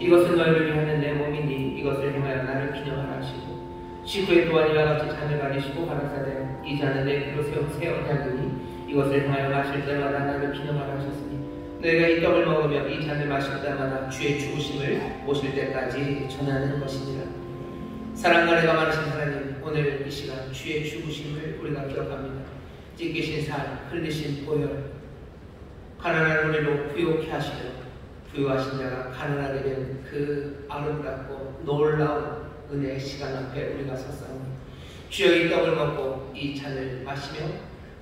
이것은 너희를 위하는 내 몸이니 이것을 행하여 나를 기념하라 하시고 식후에 또한 이와 같이 잔을 가리시고 가라사대 이 잔은 내 피로 세운 새 언약이니 이것을 행하여 마실 때마다 나를 기념하라 하셨으니 너희가 이 떡을 먹으며 이 잔을 마실 때마다 주의 죽으심을 모실 때까지 전하는 것이니라. 사랑과 은혜가 많으신 하나님 오늘 이 시간 주의 죽으심을 우리가 기억합니다. 찢기신 살, 흘리신 보혈, 가난한 우리로 부욕케 하시려 부유하신 자가 가난하게 된 그 아름답고 놀라운 은혜의 시간 앞에 우리가 섰사오니 주여 이 떡을 먹고 이 잔을 마시며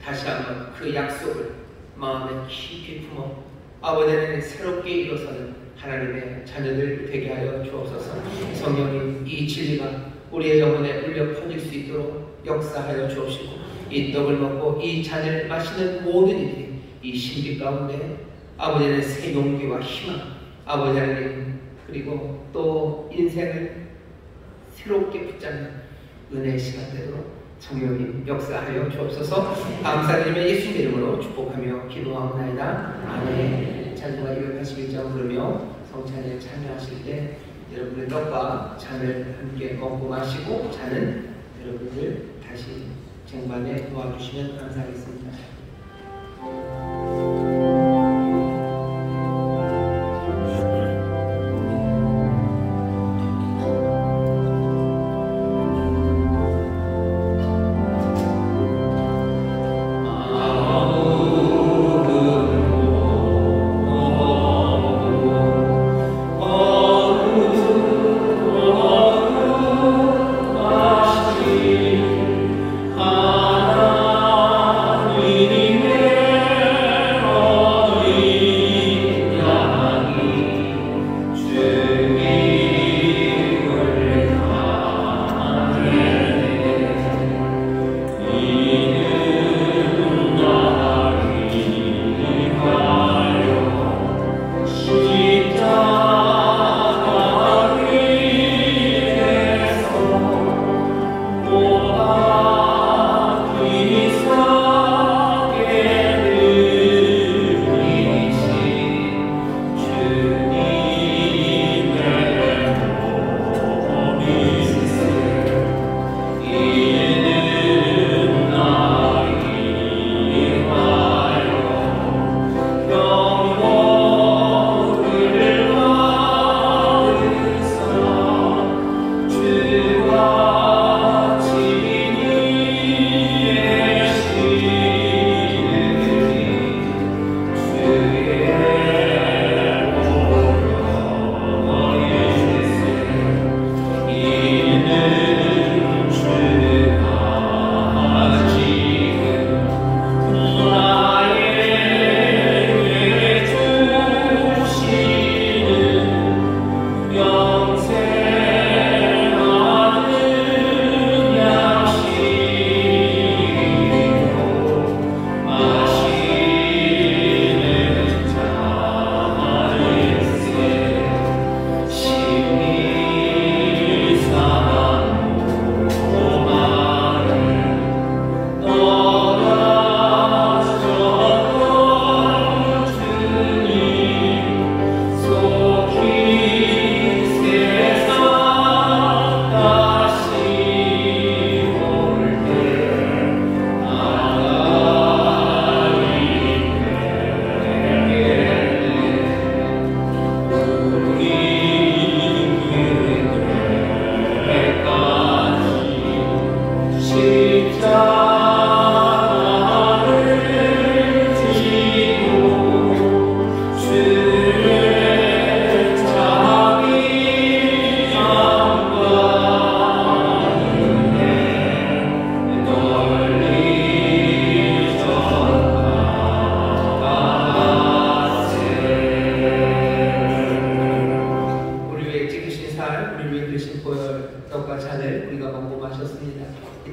다시 한번 그 약속을 마음에 깊이 품어 아버지는 새롭게 일어서는 하나님의 자녀들 되게 하여 주옵소서. 성령님 이 진리가 우리의 영혼에 울려 퍼질 수 있도록 역사하여 주옵시고 이 떡을 먹고 이 잔을 마시는 모든 이들이 이 신비 가운데 아버지의 새 용기와 희망 아버지 하나님 그리고 또 인생을 새롭게 붙잡는 은혜의 시간 되도록 성령님 역사하여 주옵소서. 감사드리며 예수 이름으로 축복하며 기도하옵나이다. 아멘. 찬송가 281장 부르며 성찬에 참여하실 때 여러분의 떡과 잔을 함께 먹고 마시고 잔은 여러분들 다시 쟁반에 놓아주시면 감사하겠습니다.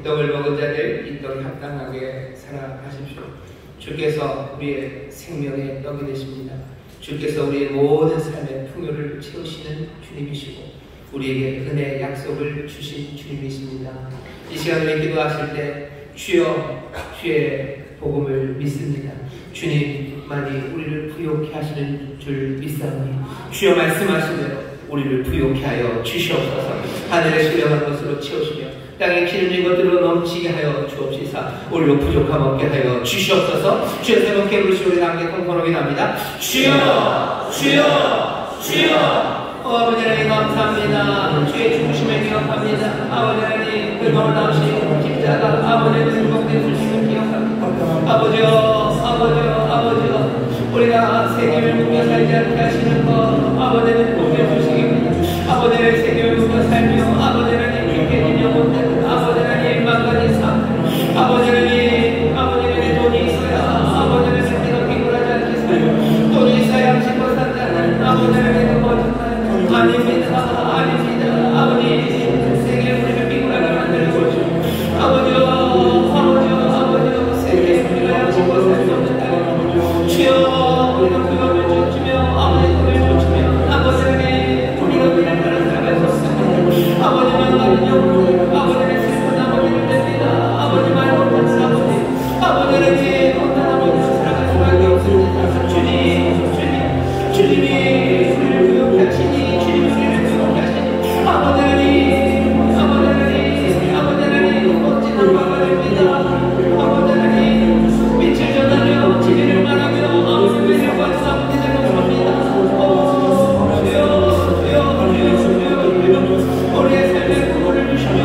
떡을 먹은 자들 이 떡이 합당하게 살아가십시오. 주께서 우리의 생명의 떡이 되십니다. 주께서 우리의 모든 삶의 풍요를 채우시는 주님이시고 우리에게 은혜의 약속을 주신 주님이십니다. 이 시간에 기도하실 때 주여 주의 복음을 믿습니다. 주님만이 우리를 부요케 하시는 줄 믿사오니 주여 말씀하신 대로 우리를 부요케 하여 주시옵소서. 하늘의 신령한 것으로 채우시며 땅에 기름진 것들로 넘치게 하여 주옵시사. 우리로 부족함 없게 하여 주시옵소서. 주여 새롭게 부르시 우리 함께 통성하게 합니다. 주여 주여 주여. 아버지 하나님 감사합니다. 주의 중심에 기억합니다. 아버지 하나님 그 놀라우신 십자가 아버지의 중복된 불신을 기억합니다. 아버지여 아버지여 아버지여 우리가 세계를 묶여 살지 않게 하시는 것 아버지는 복을 주시기입니다. 아버지는 세계를 묶여 살며 아버지는 깨진 영혼들 아버지는 망가진 삶 아버지는 돈이 있어야 아버지는 내가 비굴하지 않게 살고 돈이 있어야 양식과 산다는 아버지는 거짓말 아닙니다. 아닙니다. 아버지 세계의 우리를 비굴하게 만들고 아버지여 아버지여 세계의 우리가 양식과 살수 없는 땅에 주여 우리가 그것을 주시며 아버지 그걸 주시며 아버지는 우리가 그냥 다른 살아갈 수 없습니다. 아버지만 가진 영혼 아버지는 슬픈 아버지를 됩니다. 아버지만 못한 아버지는 못한 아버지로 살아갈 수밖에 없습니다. 주님이 우리를 부욕해 하시니 주님이 우리를 부욕해 하시니 아버지 하나님 멋진 아빠가 됩니다. 아버지 하나님 빛을 전하며 진의 우리의 삶의 구원을 주시며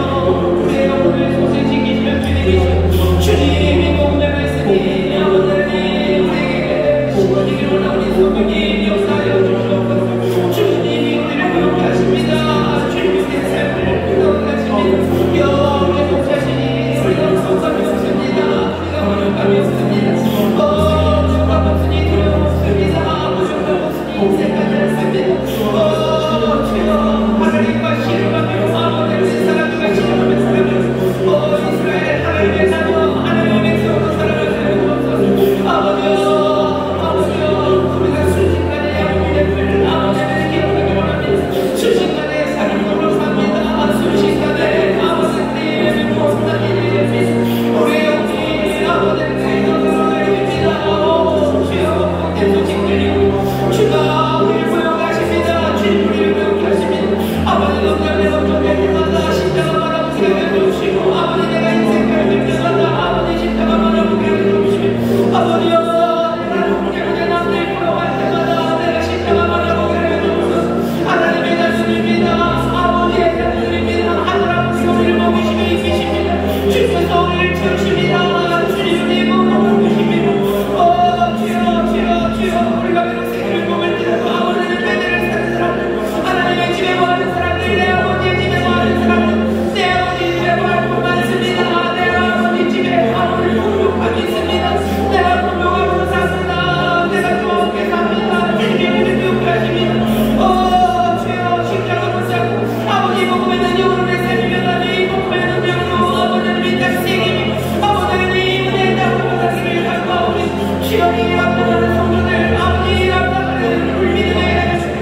우리의 영혼을 소생 지키시는 주님이시오. 주님이 공명했으니 아버지 우리에게 주님이 원하오니 성령님 역사하여 주시옵소서. 주님이 우리를 그렇게 하십니다. 주님이 우리의 삶을 그렇게 하십니다. 영원의 독자시니 우리가 성감이 없습니다. 우리가 원함감이 없습니다. 부족함 없으니 두려움 없습니다. 부족함 없으니 생각을 씁니다. 주여 하나님과 신뢰하며 아버지의 사랑과 신뢰하며 살아가며 이스라엘 하나님의 나무 하나님의 백성으로 살아가며 아버지여 우리가 순식간에 양분의 아버지를 기억하기 원합니다. 순식간에 사랑으로 삽니다. 순식간에 아버지의 모습을 이루겠습니다. 우리의 영혼이 아버지의 영광을 입니다. 주여 계속 짓들리고 주가 우리를 구원하십니다. 주님 우리를 구원하십니다. 아버지 농장의 걱정될 때마다 십자가 바라보게 해주시고 아버지 내가 인생을 볼 때마다 아버지 십자가 바라보게 해주시고 아버지여 내가 농장의 남들 부러워할 때마다 내가 십자가 바라보게 해주소서. 하나님의 자손입니다. 아버지의 자손입니다. 하나님 우리를 먹이시며 이기십니다. 주께서 우리를 채우십니다. 주님의 몸을 먹이십니다. 주여 우리가 비록 생일을 먹을 때도 아버지는 빼내를 사는 사람들 하나님의 집에 모아는 사람들 내 아버지의 집에 모아는 사람들 내 아버지 집에 모아는 분 많습니다. 내 아버지 집에 아버지 풍족함이 있습니다. 내가 풍족함으로 삽니다. 내가 좋게 삽니다. 주님이 우리를 기억하십니다. 주여 십자가 붙잡고 아버지 복음에는 영으로 내 삶이 변하니 복음에는 영으로 아버지는 이 땅 생임이 아버지는 이 은혜의 땅으로 사기를 갈구하오니 주여 이 앞으로는 성도들 아버지 앞으로는 우리 믿음의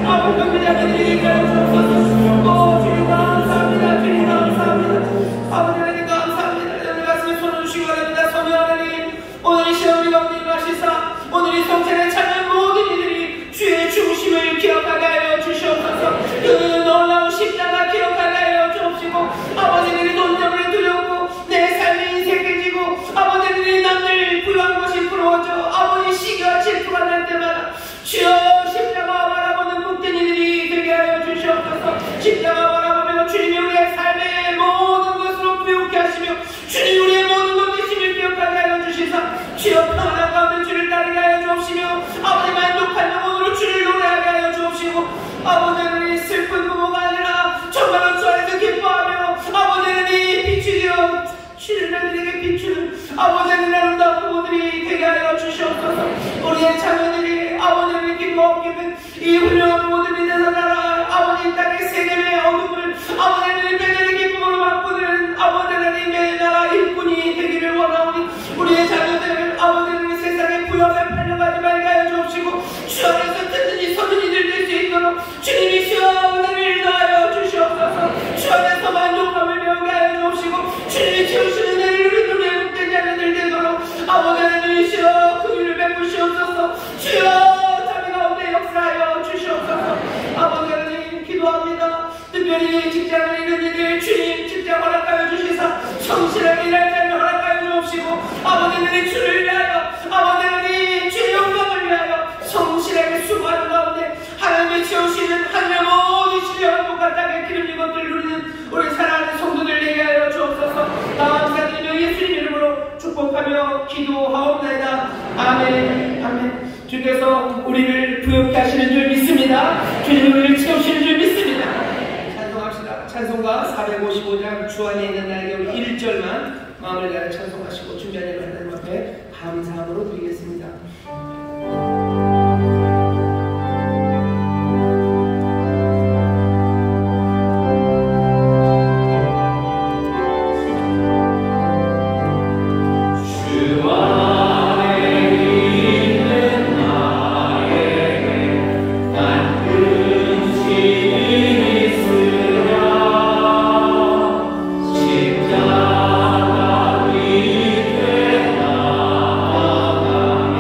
아버지 경비자들이 가르쳐주소서. 주님 감사합니다. 주님 감사합니다. 아버지 하나님 감사합니다. 여러분 가슴에 손을 주시기 바랍니다. 성령 하나님 오늘 이 시험이 없는 하시사 오늘 이 성찬에 찾는 모든 이들이 주의 중심을 기억하게 하여 주시옵소서. 그 놀라운 십자가 기억하게 하여 주옵시고 아버지들이 돈 때문에 두렵고 내 삶이 인색해지고 아버지들이 남들 부유한 것이 부러워져 아버지 시기와 질투가 날 때마다 주여 십자가 바라보는 복된 이들이 되게 하여 주시옵소서. 십자가 바라보며 주님이 우리의 삶의 모든 것으로 부유케 하시며 주님 우리의 모든 것 되심을 기억하게 하여 주시사 주여 평안한 가운데 주를 따르게 하여 주옵시며 아버지 만족한 영혼으로 주를 노래하게 하여 주옵시고 아버지는 이 슬픈 부모가 아니라 정말로 주 안에서 기뻐하며 아버지는 이 비추기로 주를 너희에게 비추는 아버지는 아름다운 부모들이 되게 하여 주시옵소서. 우리의 자녀들이 아버지를 기뻐하기는 이 훌륭한 부모들이 되서 나라 아버지 땅의 세겜의 어둠을 아버지는 배전의 기쁨으로 바꾸는 아버지 하나님의 나라 일꾼이 되기를 원하오니 우리의 자녀들 아버지는 세상의 부여에 팔려가지 말게 하여 주옵시고 주 안에서 든든히 서는 이들 될 수 있도록 주님이 시원함을 더하여 주시옵소서. 주 안에서 만족감을 배우게 하여 주옵시고 주님이 채우시는 은혜를 우리 눈에 묵된 자녀들 되도록 아버지 하나님이시여 긍휼을 베푸시옵소서. 주여 자비 가운데 역사하여 주시옵소서. 아버지 하나님 기도합니다. 특별히 직장을 잃은 이들 주님 직장 허락하여 주시사 성실하게 일할 자를 허락하여 주옵시고 아버지 하나님 주를 위하여 아버지 하나님 주의 영광을 위하여 성실하게 수고하는 가운데 하나님의 채우시는 하늘의 모든 신뢰와 복과 땅의 기름진 것들을 누리는 우리 사랑하는 성도들 되게 하여 주옵소서. 감사드리며 예수님 이름으로 축복하며 기도하옵나이다. 아멘. 아멘. 주께서 우리를 부욕케 하시는 줄 믿습니다. 주님 우리를 채우시는 줄 믿습니다. 찬송합시다. 찬송가 455장 주 안에 있는 나에게 우리 1절만 마음을 다해 찬송하시고 준비한 일을 하나님 앞에 감사함으로 드리겠습니다. 십자가 밑에 나아가네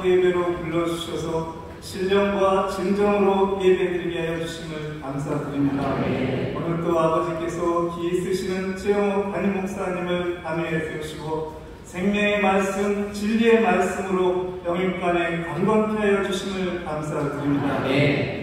상부 예배로 불러주셔서 신령과 진정으로 예배드리게 하여 주심을 감사드립니다. 오늘도 아버지께서 기 있으시는 최영호 담임 목사님을 담임해 주시고 생명의 말씀, 진리의 말씀으로 영육간에 강건케 하여 주심을 감사드립니다.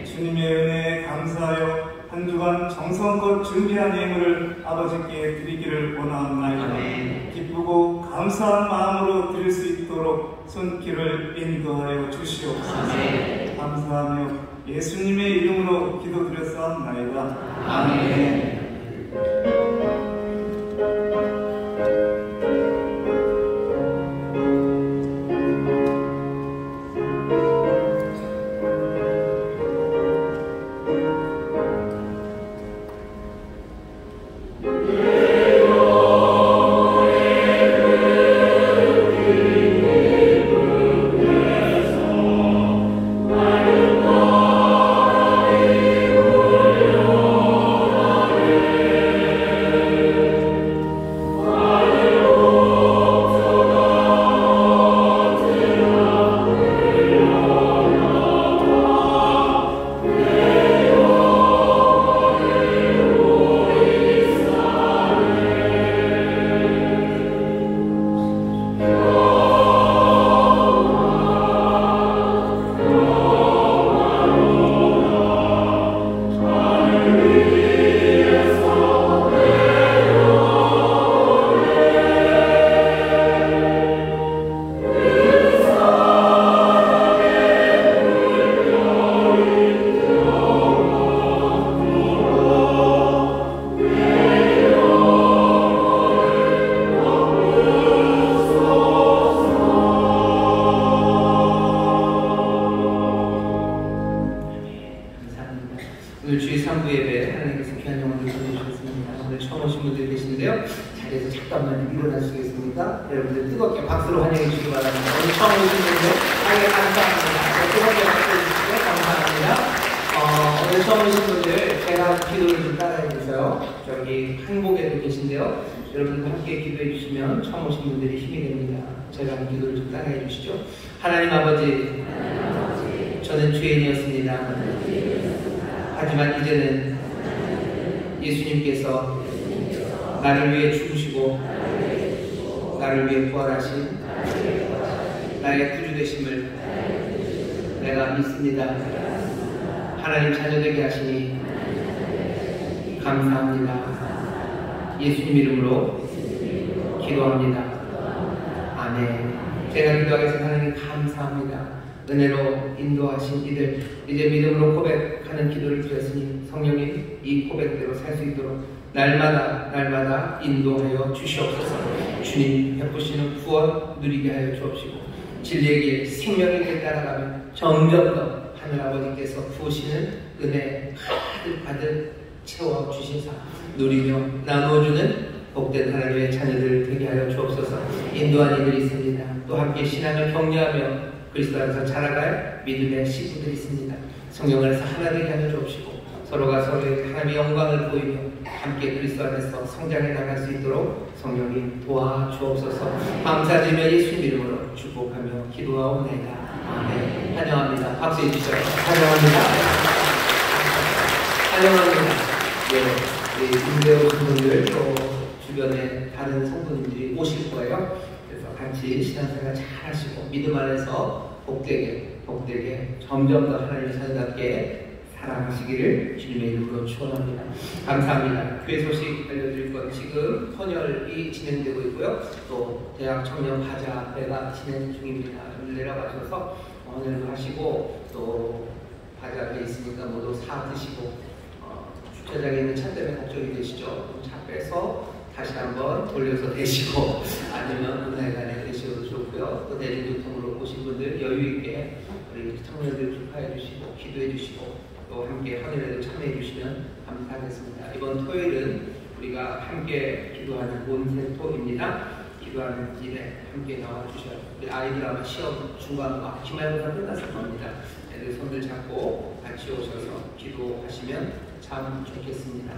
주님의 은혜에 감사하여 한 주간 정성껏 준비한 예물을 아버지께 드리기를 원하옵나이다. 기쁘고 감사한 마음으로 드릴 수 있도록 손길을 인도하여 주시옵소서. 감사하며 예수님의 이름으로 기도드렸사옵나이다. 아멘. 오늘 주일 3부 예배 하나님께서 귀한 영혼을 보내주셨습니다. 오늘 처음 오신 분들 계신데요. 자리에서 잠깐만 일어나시겠습니까? 여러분들 뜨겁게 박수로 환영해 주시기 바랍니다. 오늘 처음 오신 분들 하게 감사합니다. 뜨겁게 박수 주시고 감사합니다. 오늘 처음 오신 분들 제가 기도를 좀 따라해 주세요. 저기 한복에도 계신데요. 여러분들 함께 기도해 주시면 처음 오신 분들이 힘이 됩니다. 제가 기도를 좀 따라해 주시죠. 하나님 아버지, 저는 죄인이었습니다. 하지만 이제는 예수님께서 나를 위해 죽으시고 나를 위해 부활하신 나의 구주 되심을 내가 믿습니다. 하나님 자녀되게 하시니 감사합니다. 예수님 이름으로 기도합니다. 아멘. 제가 기도하겠습니다. 하나님 감사합니다. 은혜로 인도하신 이들 이제 믿음으로 고백하는 기도를 드렸으니 성령님 이 고백대로 살 수 있도록 날마다 인도하여 주시옵소서. 주님 베푸시는 구원 누리게 하여 주옵시고 진리의 길 생명의 길 따라가며 점점 더 하늘아버지께서 부으시는 은혜 가득 채워주시사 누리며 나누어주는 복된 하나님의 자녀들 되게 하여 주옵소서. 인도한 이들이 있습니다. 또 함께 신앙을 격려하며 그리스도 안에서 자라갈 믿음의 식구들이 있습니다. 성령 안에서 하나 되게 하여 주옵시고 서로가 서로에게 하나님의 영광을 보이며 함께 그리스도 안에서 성장해 나갈 수 있도록 성령님 도와주옵소서. 감사드리며 예수님 이름으로 축복하며 기도하옵나이다. 아멘. 환영합니다. 박수해 주시죠. 환영합니다. 환영합니다. 네, 임대호 분들 또 주변에 다른 성도님들이 오실 거예요. 그래서 같이 신앙생활 잘 하시고 믿음 안에서 복되게 점점 더 하나님의 자녀답게 살아가시기를 주님의 이름으로 축원합니다. 감사합니다. 교회 소식 알려드릴 건 지금 헌혈이 진행되고 있고요. 또 대학 청년 바자회가 진행 중입니다. 내려가셔서 헌혈도 하시고 또 바자회 있으니까 모두 사 드시고 주차장에 있는 차 때문에 걱정이 되시죠? 차 빼서 다시 한번 돌려서 대시고 아니면 문화회관에 대시고도 좋고요. 또 대중교통으로 오신 분들 여유 있게 우리 청년들 축하해 주시고 기도해 주시고 또 함께 헌혈에도 참여해 주시면 감사하겠습니다. 이번 토요일은 우리가 함께 기도하는 온세토입니다. 기도하는 일에 함께 나와 주셔요. 아이들 아마 시험 중간과 기말고사 끝났을 겁니다. 애들 손들 잡고 같이 오셔서 기도하시면 참 좋겠습니다.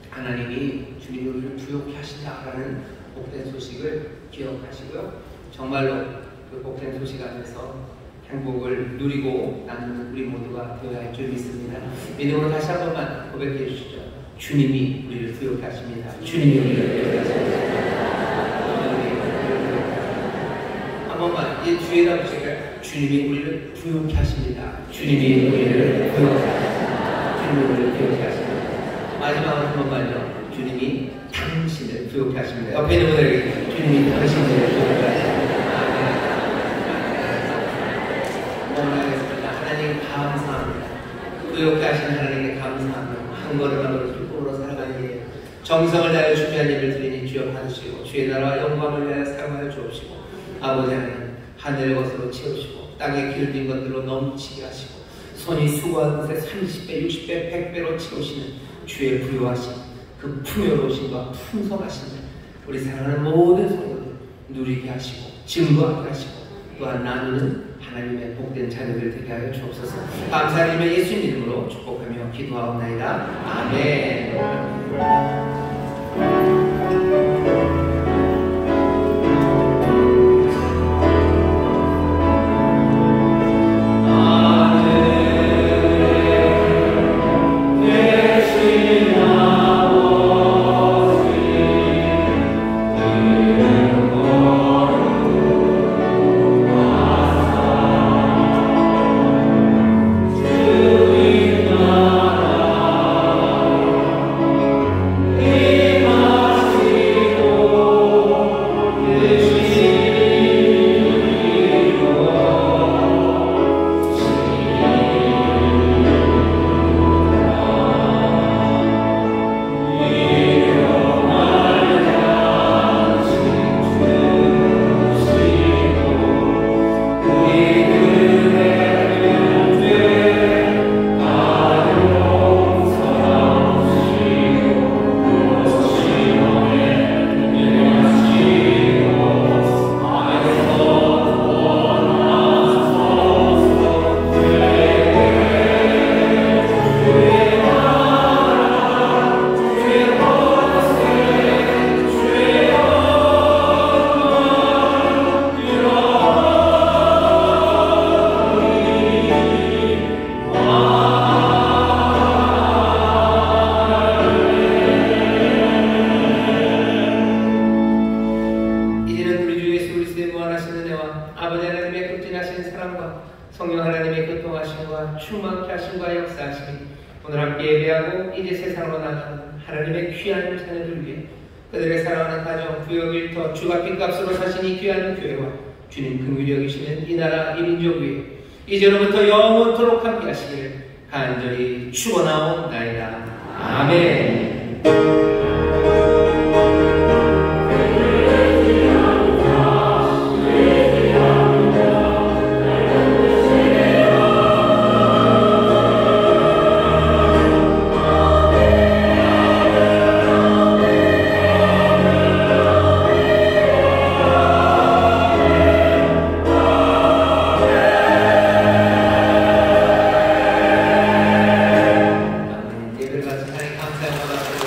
하나님이 주님을 부욕케 하신다라는 복된 소식을 기억하시고요. 정말로 그 복된 소식 안에서 행복을 누리고 남는 우리 모두가 되어야 할 줄 믿습니다. 믿음으로 다시 한 번만 고백해 주시죠. 주님이 우리를 부욕해 하십니다. 주님이 우리를 부욕해 하십니다. 한 번만 이 주에다 붙일까요? 주님이 우리를 부욕해 하십니다. 주님이 우리를 부욕해 하십니다. 주님이 우리를 부욕해 하십니다. 마지막으로 한 번만요. 주님이 당신을 부욕해 하십니다. 옆에 있는 분들에게 주님이 당신을 부욕해 하십니다. 하나님 감사합니다. 부욕해 하신 하나님께 감사합니다. 한 걸음 한 걸음 기쁨으로 살아가는 길 정성을 다하여 주님의 예배를 드리니 주여 받으시고 주의 나라와 영광을 위하여 사용하여 주옵시고 아버지 하나님 하늘의 것으로 채우시고 땅에 길빈 것들로 넘치게 하시고 손이 수고한 곳에 30배, 60배, 100배로 채우시는 주의 부유하심 그 풍요로우심과 풍성하심을 우리 사랑하는 모든 성도들 누리게 하시고 증거하게 하시고 또한 나누는 하나님의 복된 자녀들 되게 하여 주옵소서. 감사드리며 예수님 이름으로 축복하며 기도하옵나이다. 아멘. 성령 하나님의 교통하심과 충만케 하심과 역사하심이 오늘 함께 예배하고 이제 세상으로 나가는 하나님의 귀한 자녀들 위해 그들의 사랑하는 가정, 구역 일터, 주가 빚값으로 사신 이 귀한 교회와 주님 긍휼히 여기시는 이 나라 이 민족 위에 이제로부터 영원토록 함께 하시기를 간절히 축원하옵나이다. 아멘.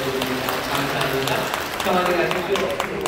감사합니다. 평안히 가십시오.